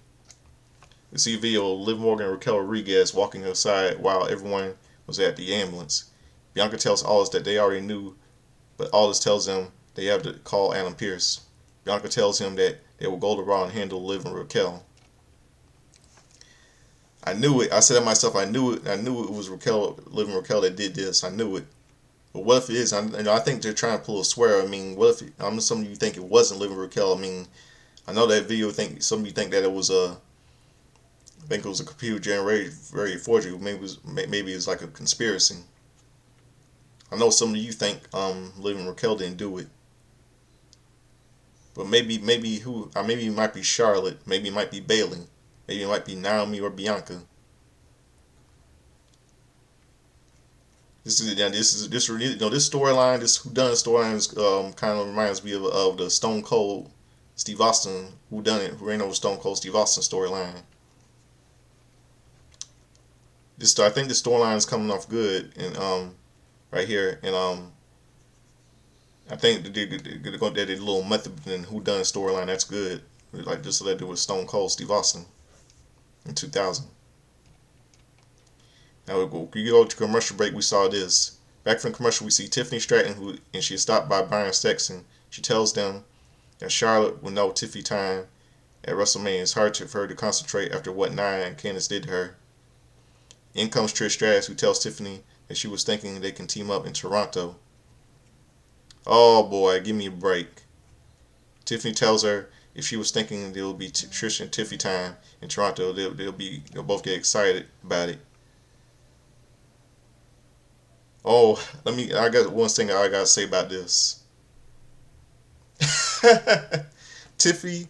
We see a video of Liv Morgan and Raquel Rodriguez walking aside while everyone was at the ambulance. Bianca tells Aldis that they already knew, but Aldis tells them they have to call Adam Pearce. Bianca tells him that they will go to Raw and handle Liv and Raquel. I knew it. I said to myself, I knew it. I knew it was Liv and Raquel that did this. I knew it. But what if it is? I think they're trying to pull a swear. I mean, what if some of you think it wasn't Liv and Raquel? I mean, I know that video. Some of you think that it was I think it was a computer generated forgery. Maybe it's like a conspiracy. I know some of you think Liv and Raquel didn't do it, but maybe it might be Charlotte. Maybe it might be Bayley. Maybe it might be Naomi or Bianca. This storyline, this whodunit storyline, kind of reminds me of the Stone Cold Steve Austin whodunit, who ran over Stone Cold Steve Austin storyline. I think this storyline is coming off good, and right here, and I think they did a little method in whodunit storyline. That's good, like just like they did with Stone Cold Steve Austin in 2000. Now we go to commercial break. We saw this. Back from commercial, we see Tiffany Stratton, and she is stopped by Byron Sexton. She tells them that Charlotte will know Tiffy time at WrestleMania. It's hard for her to concentrate after what Nia and Candice did to her. In comes Trish Stratus, who tells Tiffany that she was thinking they can team up in Toronto. Oh boy, give me a break. Tiffany tells her if she was thinking it'll be Trish and Tiffy time in Toronto, they'll both get excited about it. Oh, I got one thing I gotta say about this. Tiffy,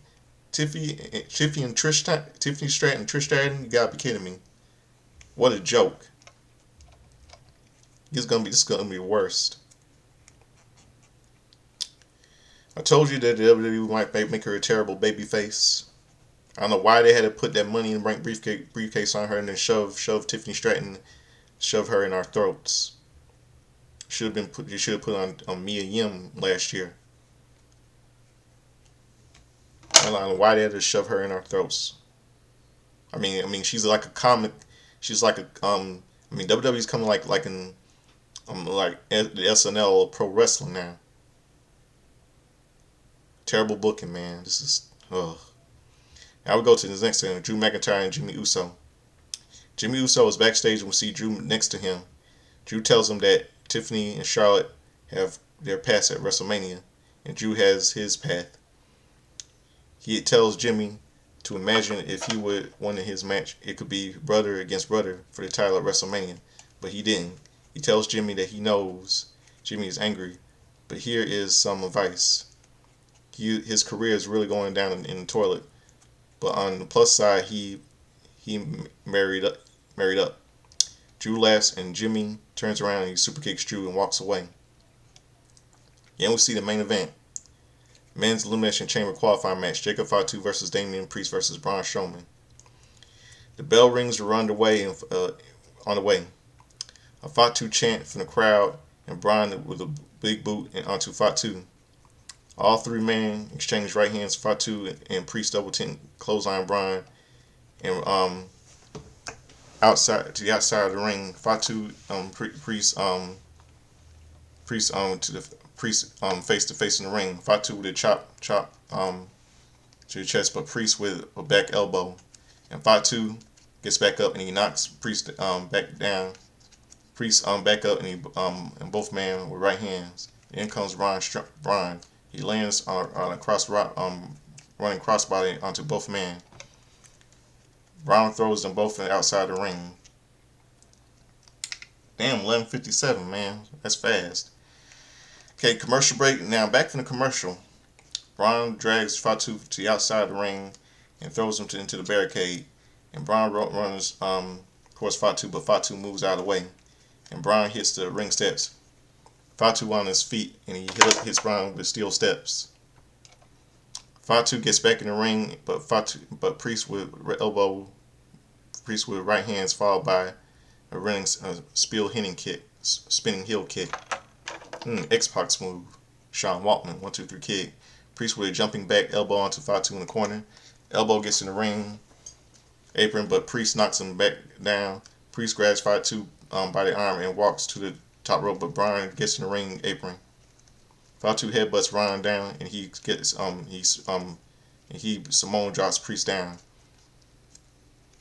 Tiffy and Tiffany Stratton, Trish Stratton, you gotta be kidding me. What a joke. This is gonna be the worst. I told you that the WWE might make her a terrible baby face. I don't know why they had to put that money in the bank briefcase on her and then shove Tiffany Stratton, shove her in our throats. You should have put on Mia Yim last year. I don't know why they had to shove her in our throats. She's like a comic. She's like a WWE's coming like in like the SNL pro wrestling now. Terrible booking, man. This is ugh. Now we go to the next thing: Drew McIntyre and Jimmy Uso. Jimmy Uso is backstage and we see Drew next to him. Drew tells him that Tiffany and Charlotte have their paths at WrestleMania, and Drew has his path. He tells Jimmy to imagine if he would win his match, it could be brother against brother for the title at WrestleMania, but he didn't. He tells Jimmy that he knows Jimmy is angry, but here is some advice. His career is really going down in the toilet, but on the plus side, he married up. Drew laughs and Jimmy turns around and he super kicks Drew and walks away. Then we see the main event. Men's Elimination Chamber qualifying match. Jacob Fatu versus Damian Priest versus Braun Strowman. The bell rings are on the way. A Fatu chant from the crowd and Braun with a big boot and onto Fatu. All three men exchange right hands. Fatu and Priest double team clothesline Braun and outside to the outside of the ring. Fatu Priest face to face in the ring. Fatu with a chop to the chest, but Priest with a back elbow. And Fatu gets back up and he knocks Priest back down. Priest back up and and both men with right hands. In comes Braun. He lands on a running crossbody onto both men. Braun throws them both outside the ring. Damn, 11:57, man. That's fast. Okay, commercial break. Now back from the commercial. Braun drags Fatu to the outside of the ring and throws him into the barricade. And Braun runs towards Fatu, but Fatu moves out of the way. And Braun hits the ring steps. Fatu on his feet and he hits Braun with steel steps. Fatu gets back in the ring, but Priest with right hands followed by a running spinning heel kick. X-Pac move. Sean Waltman, 1, 2, 3 kick. Priest with a jumping back elbow onto Fatu in the corner. Elbow gets in the ring apron, but Priest knocks him back down. Priest grabs Fatu by the arm and walks to the top rope, but Braun gets in the ring apron. Fatu headbutts Braun down, and he Samoan drops Priest down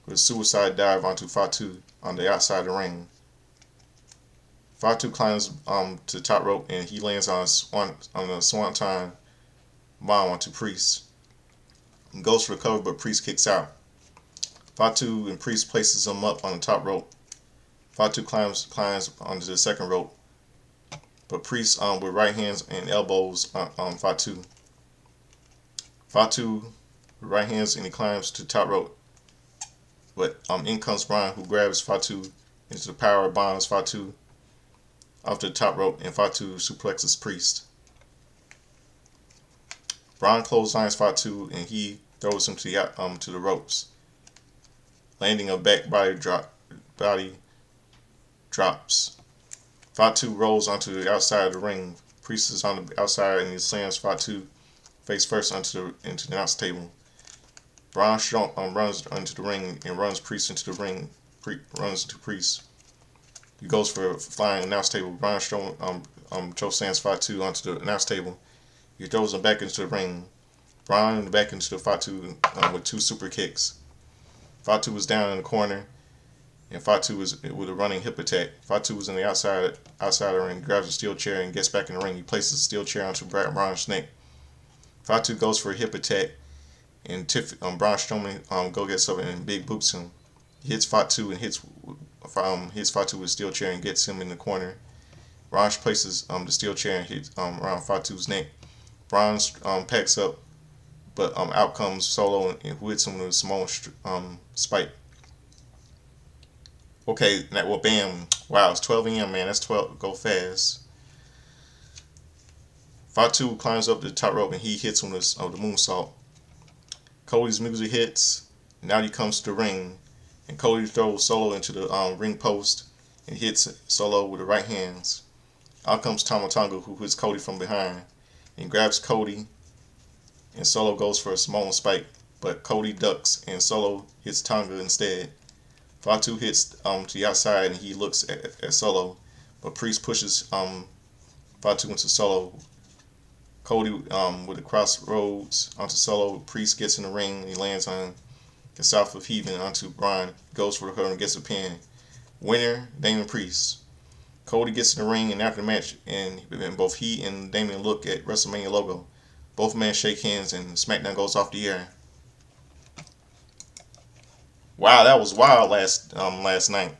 with a suicide dive onto Fatu on the outside of the ring. Fatu climbs to the top rope and he lands on a swanton bomb onto Priest. He goes for the cover, but Priest kicks out. Fatu and Priest places him up on the top rope. Fatu climbs onto the second rope, but Priest with right hands and elbows on Fatu. Fatu with right hands and he climbs to the top rope, but in comes Braun, who grabs Fatu into the power bombs Fatu off the top rope, and Fatu suplexes Priest. Braun clotheslines Fatu and he throws him to the ropes, landing a back body drops. Fatu rolls onto the outside of the ring. Priest is on the outside and he slams Fatu face first into the announce table. Braun runs into the ring and runs Priest into the ring. Runs into Priest. He goes for a flying announce table. Braun choke slams Fatu onto the announce table. He throws him back into the ring. Braun back into the Fatu with two super kicks. Fatu was down in the corner, and Fatu was with a running hip attack. Fatu was in the outside of the ring, grabs a steel chair and gets back in the ring. He places the steel chair onto Braun's neck. Fatu goes for a hip attack, and Braun Strowman go gets up and big boots him. He hits Fatu and hits Fatu with a steel chair and gets him in the corner. Braun places the steel chair and hits around Fatu's neck. Braun packs up, but out comes Solo and who hits him with a small spike. Okay, well, bam. Wow, it's 12 a.m., man. That's 12. Go fast. Fatu climbs up the top rope and he hits him with the moonsault. Cody's music hits. Now he comes to the ring, and Cody throws Solo into the ring post and hits Solo with the right hands. Out comes Tama Tonga, who hits Cody from behind and grabs Cody, and Solo goes for a small spike, but Cody ducks and Solo hits Tonga instead. Fatu hits to the outside and he looks at Solo, but Priest pushes Fatu into Solo. Cody with the crossroads onto Solo. Priest gets in the ring and he lands on the south of Heaven onto Braun. Goes for her and gets a pin. Winner, Damien Priest. Cody gets in the ring and after the match, and both he and Damien look at WrestleMania logo. Both men shake hands and Smackdown goes off the air. Wow, that was wild last night.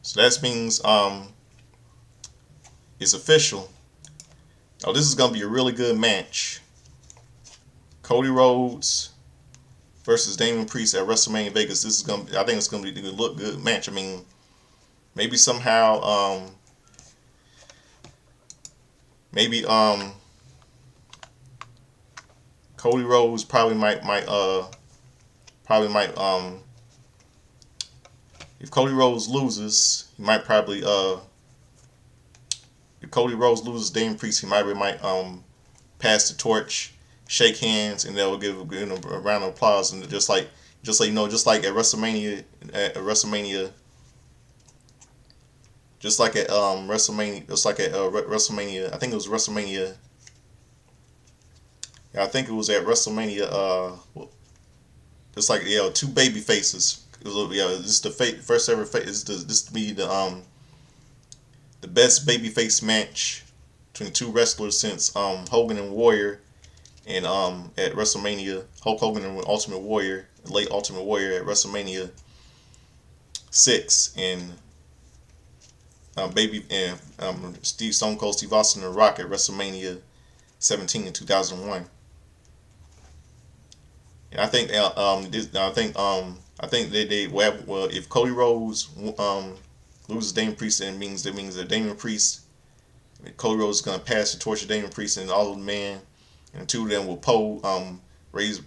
So that means it's official. Oh, this is gonna be a really good match. Cody Rhodes versus Damien Priest at WrestleMania Vegas. I think it's gonna be a look good match. I mean, maybe somehow maybe Cody Rhodes probably might if Cody Rhodes loses, he might probably if Cody Rhodes loses Damien Priest, he might pass the torch, shake hands, and they'll give a round of applause, and just like just like at WrestleMania just like at WrestleMania, I think it was WrestleMania. Yeah, I think it was at WrestleMania. Just like two baby faces. This is the first ever face. This to be the best babyface match between two wrestlers since Hogan and Warrior, and at WrestleMania, Hulk Hogan and Ultimate Warrior, late Ultimate Warrior at WrestleMania 6, and Stone Cold Steve Austin and Rock at WrestleMania 17 in 2001. And I think if Cody Rhodes loses Damien Priest, then that means that Damien Priest, Cody Rhodes is gonna pass the torch to Damien Priest, and all of the men, and the two of them will raise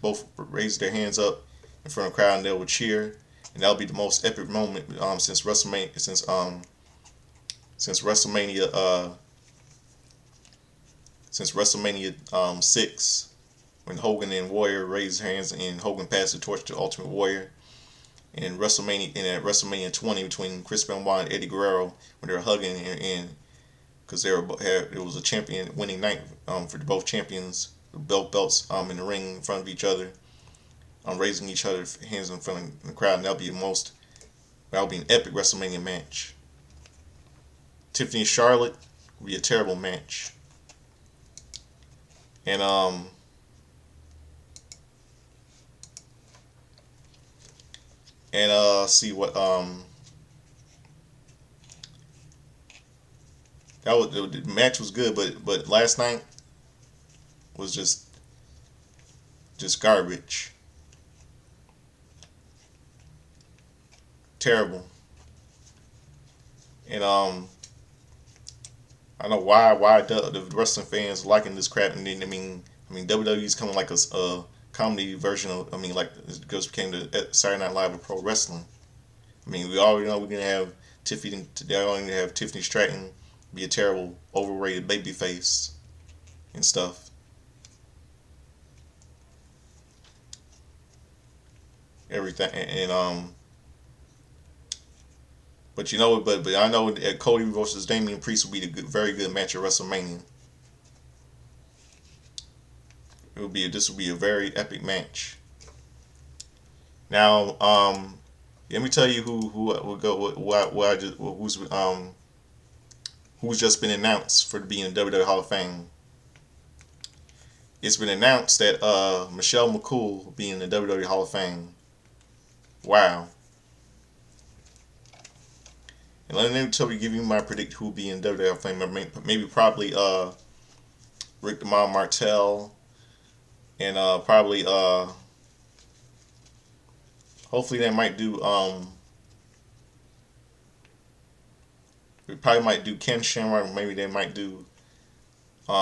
their hands up in front of the crowd, and they will cheer, and that'll be the most epic moment since WrestleMania since WrestleMania 6. When Hogan and Warrior raised hands and Hogan passed the torch to Ultimate Warrior, and at WrestleMania 20 between Chris Benoit and Eddie Guerrero, when they were hugging and because it was a champion winning night for both champions, the belts in the ring in front of each other, raising each other's hands in front of the crowd, and that'll be an epic WrestleMania match. Tiffany Charlotte will be a terrible match, and see what the match was good, but last night was just garbage, terrible, and I don't know why the wrestling fans liking this crap, and then I mean WWE's coming like a comedy version of, like it goes became the Saturday Night Live of pro wrestling. I mean, we already know we're gonna have Tiffany Stratton be a terrible, overrated babyface and stuff. Everything and but but I know that Cody versus Damian Priest will be very good match at WrestleMania. This will be a very epic match. Now, let me tell you who will go. What I just who's just been announced for being in the WWE Hall of Fame. It's been announced that Michelle McCool will be in the WWE Hall of Fame. Wow. And let me give you my predict who will be in WWE Hall of Fame. Maybe probably Rick DeMond Martel, and probably hopefully they might do we probably might do Ken Shamrock. Maybe they might do we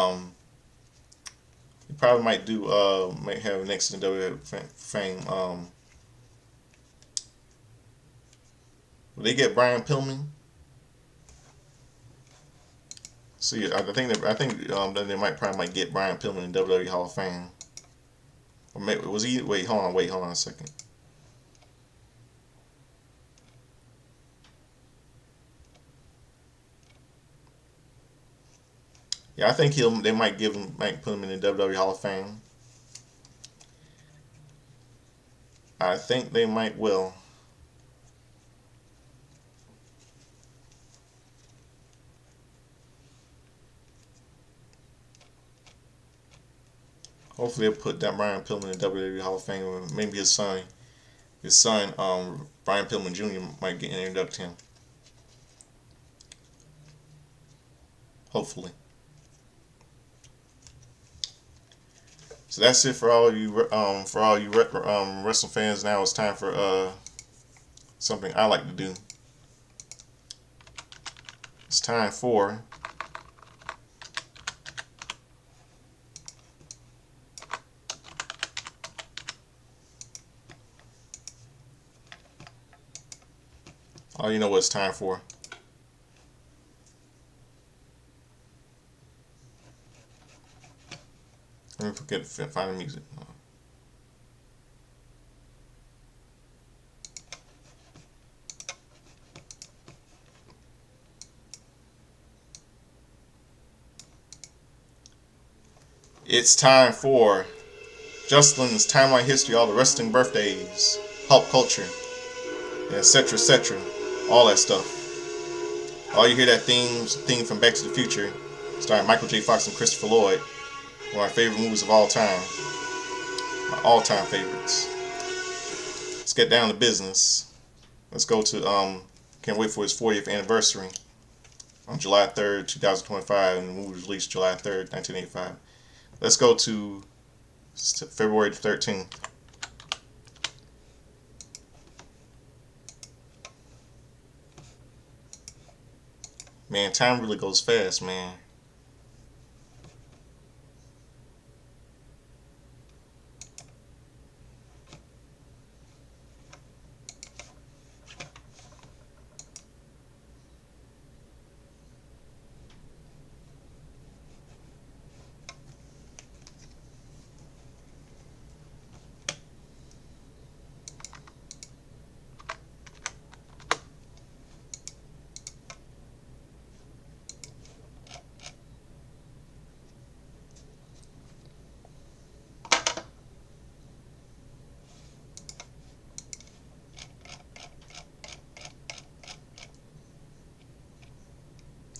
probably might do might have next in WWE Fame. Will they get Brian Pillman? See, I think that they probably might get Brian Pillman in WWE Hall of Fame. Or maybe, was he? Wait, hold on a second. Yeah, I think they might put him in the WWE Hall of Fame. I think they might will. Hopefully they'll put that Brian Pillman in the WWE Hall of Fame. Maybe his son, Brian Pillman Jr. might get inducted him. Hopefully. So that's it for all you wrestling fans. Now it's time for something I like to do. It's time for oh, you know what it's time for. Let me find the music. It's time for Justin's Timeline History, all the wrestling birthdays, pop culture, etc., etc., all that stuff. All you hear that theme from Back to the Future, starring Michael J. Fox and Christopher Lloyd, one of my favorite movies of all time. My all-time favorites. Let's get down to business. Let's go to can't wait for his 40th anniversary on July 3rd, 2025, and the movie was released July 3rd, 1985. Let's go to February 13th. Man, time really goes fast, man.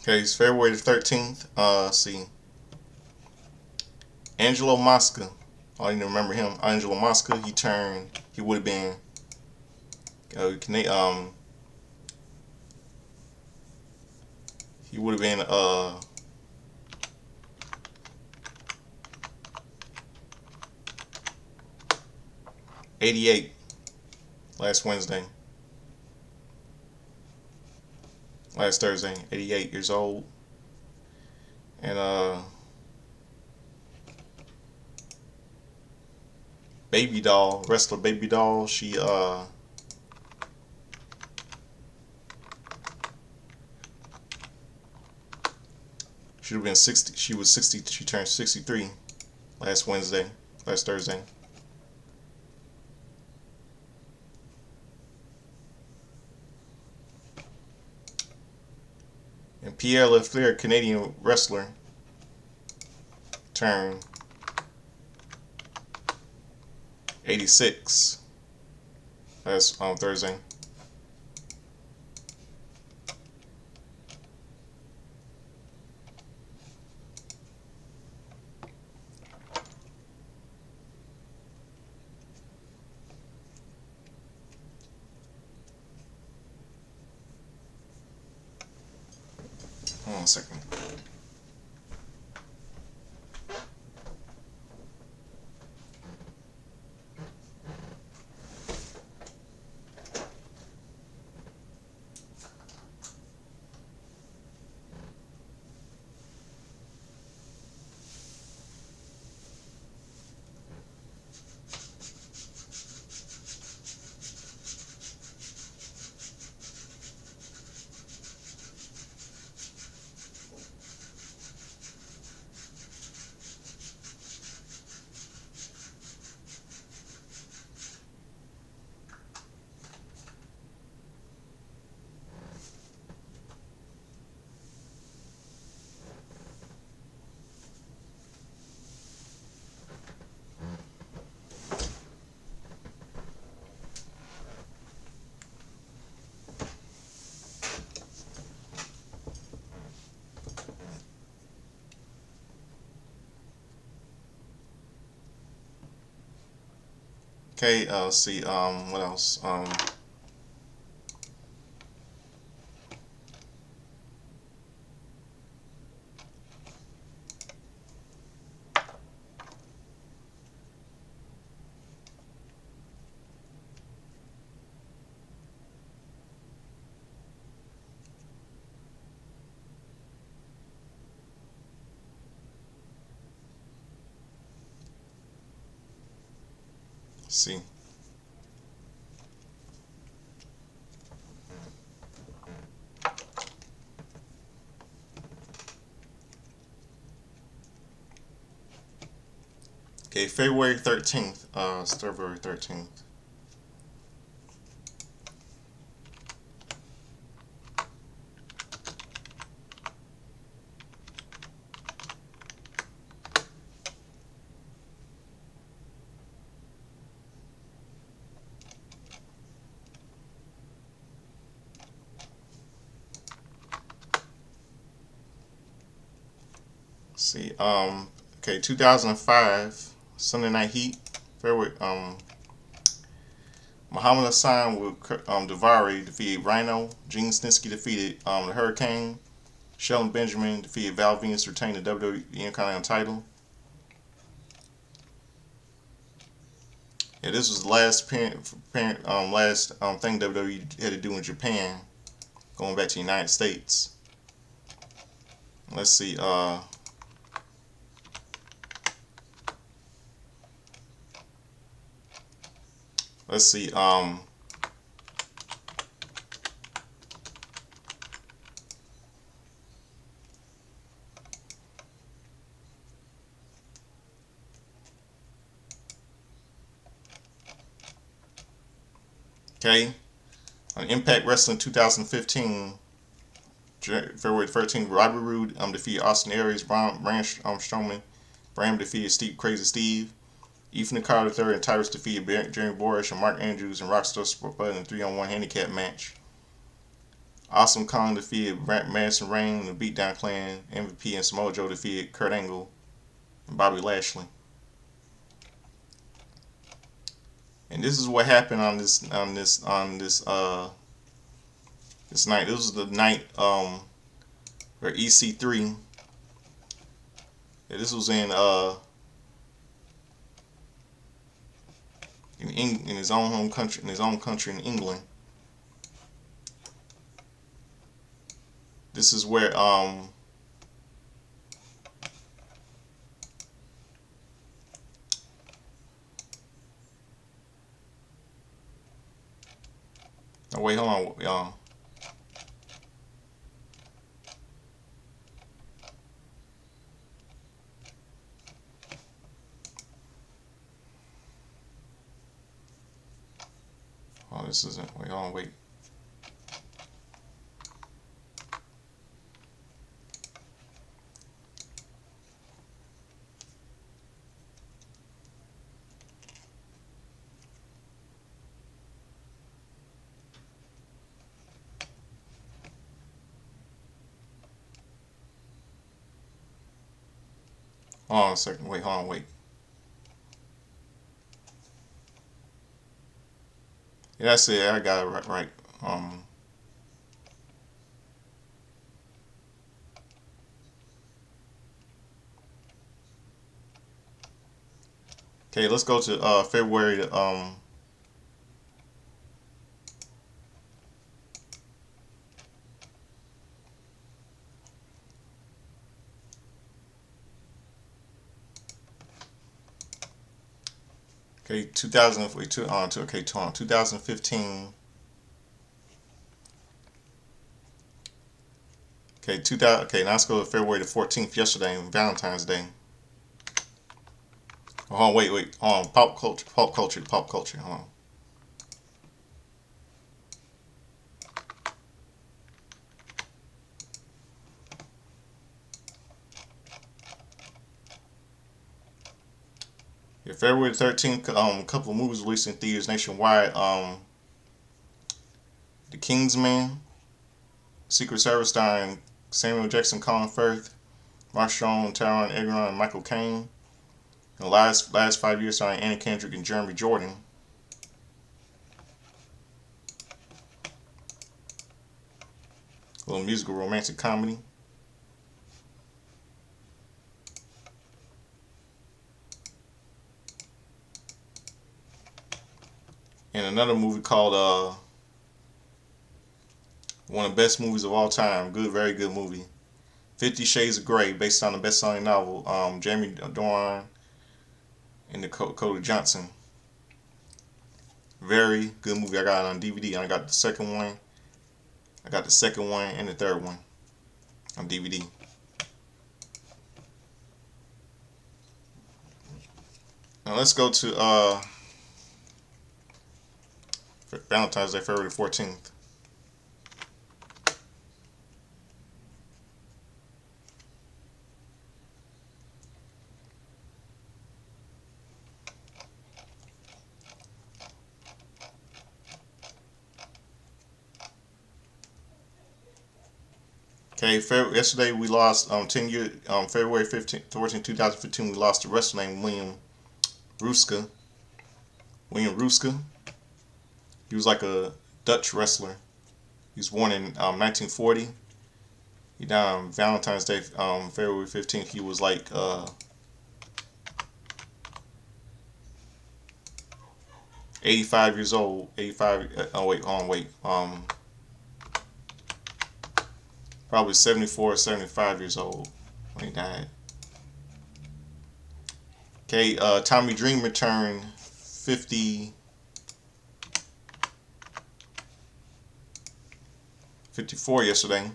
Okay, it's February the 13th. See. Angelo Mosca. I didn't remember him. Angelo Mosca, he would have been, he would have been, 88 last Thursday, 88 years old. And Baby Doll, wrestler Baby Doll, she would have been 60. She was 60. She turned 63 last Thursday. And Pierre Lafleur, Canadian wrestler, turned 86. That's Thursday. Hold on a second. Okay, let's see, what else? Let's see. Okay, February 13th. It's February 13th. Let's see. Okay, 2005 Sunday Night Heat. February. Muhammad Hassan with Davari defeated Rhino. Gene Snitsky defeated the Hurricane. Shelton Benjamin defeated Val Venus to retain the WWE Intercontinental title. Yeah, this was the last thing WWE had to do in Japan, going back to the United States. Let's see. Let's see. Okay. On Impact Wrestling 2015, February 13th, Robert Roode defeated Austin Aries, Braun Strowman. Bram defeated Steve Crazy Steve. Ethan Carter III and Tyrus defeated Jeremy Borash and Mark Andrews and Rockstar Spud in a 3-on-1 handicap match. Awesome Kong defeated Madison Rain and the Beatdown Clan. MVP and Samoa Joe defeated Kurt Angle and Bobby Lashley. And this is what happened on this this night. This was the night where EC3. Yeah, this was in his own home country, in his own country in England. This is where oh wait, hold on, y'all. Oh, this isn't. Wait, hold on, wait. Hold on a second. Wait, hold on, wait. Yeah, that's it. I got it right. Um, okay, let's go to February. Okay, 2000. Wait, okay, 2015. Okay, 2000. Okay, now let's go to February the 14th. Yesterday, Valentine's Day. Hold on, wait. Hold on, pop culture. Hold on. Yeah, February 13th. A couple of movies released in theaters nationwide. The Kingsman, Secret Service starring Samuel Jackson, Colin Firth, Marshawn, Taron Egerton, and Michael Caine. The last 5 years starring Anna Kendrick and Jeremy Jordan. A little musical romantic comedy. And another movie called one of the best movies of all time. Good, very good movie. 50 Shades of Grey, based on the best-selling novel. Jamie Dornan and Dakota Johnson. Very good movie. I got it on DVD. And I got the second one. I got the second one and the third one on DVD. Now let's go to Valentine's Day, February 14th. Okay, yesterday we lost 10 years, February 14, 2015, we lost a wrestler named Ruska. William Ruska. He was like a Dutch wrestler. He was born in 1940. He died on Valentine's Day, February 15th. He was like 85 years old. 85. Oh wait, hold on, wait. Probably 74 or 75 years old when he died. Okay, Tommy Dreamer turned 54 yesterday.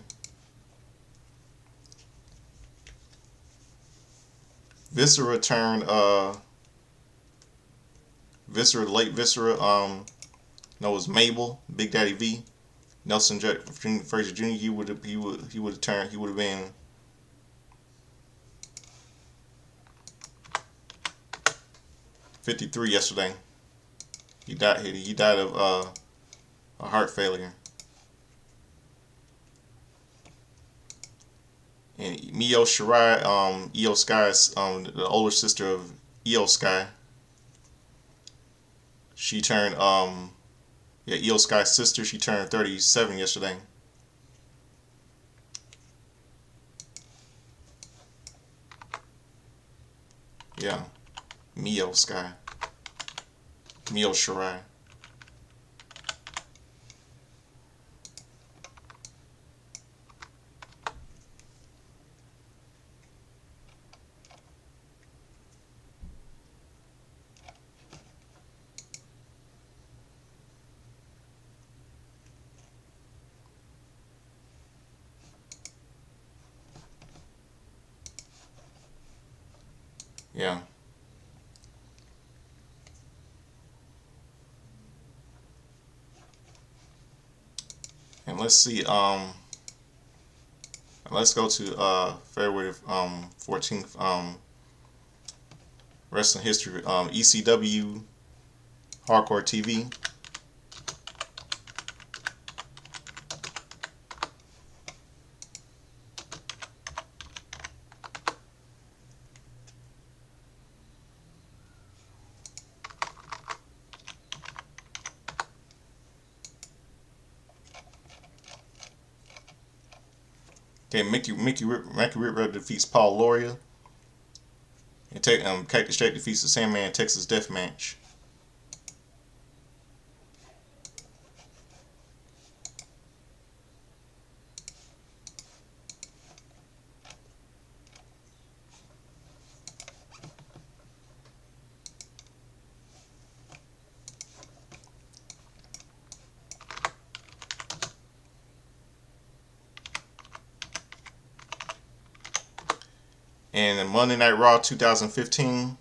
Viscera turned Viscera, late Viscera, no, it was Mabel, Big Daddy V. Nelson Fraser Jr. He would have been 53 yesterday. He died of a heart failure. And Mio Shirai, Io Sky's, the older sister of Io Sky. She turned Io Sky's sister. She turned 37 yesterday. Yeah, Mio Sky, Mio Shirai. Yeah. And let's see. Let's go to February 14th. Wrestling history. ECW Hardcore TV. Okay, Mickey Whipwreck defeats Paul Loria. And Cactus Jack defeats the Sandman Texas Death Match. And in Monday Night Raw 2015,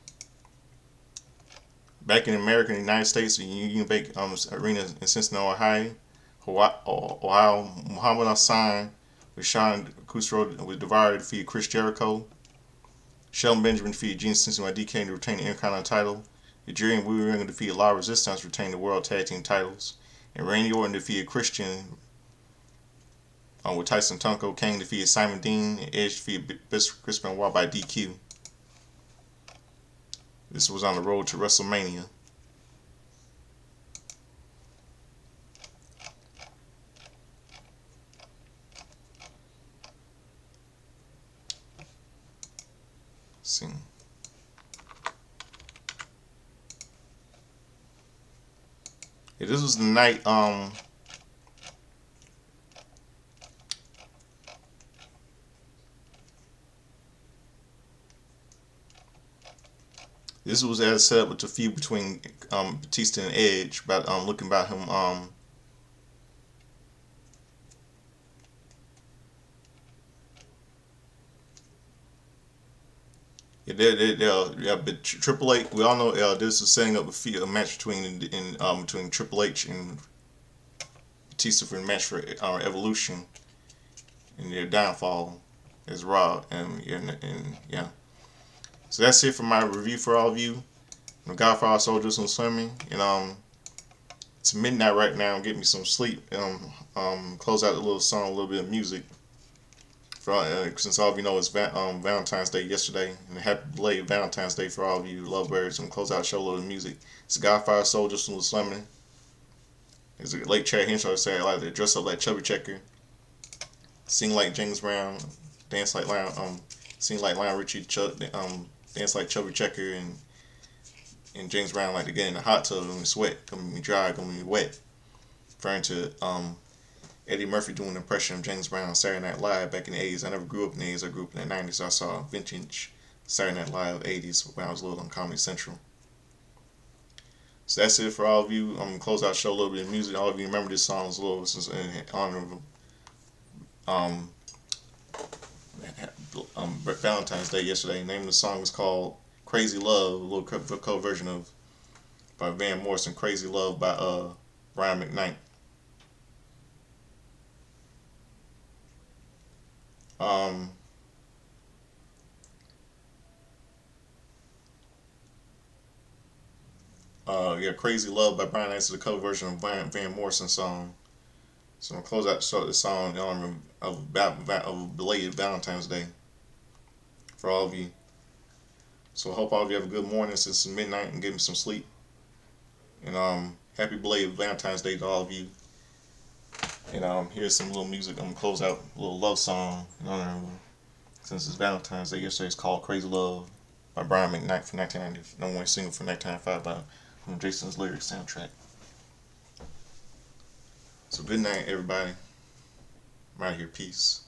back in America, in the United States, the Union Bank Arena in Cincinnati, Ohio, Muhammad Hassan with Sean Kusro with Devara defeated Chris Jericho. Shelton Benjamin defeated Gene Stinson by DK to retain the Intercontinental title. Adrian Wu defeated La Resistance to retain the World Tag Team titles. And Randy Orton defeated Christian with Tyson Tunko. Kane defeated Simon Dean. And Edge defeated Chris Benoit by DQ. This was on the road to WrestleMania. Let's see. Yeah, this was the night this was as set up with the feud between Batista and Edge, about looking about him but Triple H. We all know this is setting up a match between Triple H and Batista for a match for Evolution and their downfall as Raw and yeah. So that's it for my review for all of you. I'm Godfather Soldiers and Swimming, and it's midnight right now. Get me some sleep and close out a little song, a little bit of music. Since all of you know it's Valentine's Day yesterday, and happy belated Valentine's Day for all of you lovebirds. And close out the show a little music. It's Godfather Soldiers and Swimming. It's a late Chad Henshaw say I like to dress up like Chubby Checker, sing like James Brown, dance like sing like Lionel Richie, dance like Chubby Checker, and James Brown like to get in the hot tub and sweat, gonna be dry, gonna be wet. Referring to Eddie Murphy doing an impression of James Brown on Saturday Night Live back in the 80s. I never grew up in the 80s, I grew up in the 90s, so I saw vintage Saturday Night Live 80s when I was little on Comedy Central. So that's it for all of you. I'm going to close out the show a little bit of music. All of you remember this song is a little in honor of Valentine's Day yesterday. The name of the song is called Crazy Love, a little cover version of by Van Morrison, Crazy Love by Brian McKnight. Crazy Love by Brian McKnight is the cover version of Van Morrison's song. So I'm going to close out the show with this song in honor of belated Valentine's Day for all of you. So I hope all of you have a good morning since it's midnight and get me some sleep. And happy belated Valentine's Day to all of you. And here's some little music. I'm going to close out a little love song in honor of since it's Valentine's Day yesterday. It's called Crazy Love by Brian McKnight from 1990. Number one single from 1995 from Jason's Lyrics soundtrack. So good night, everybody. I'm out of here. Peace.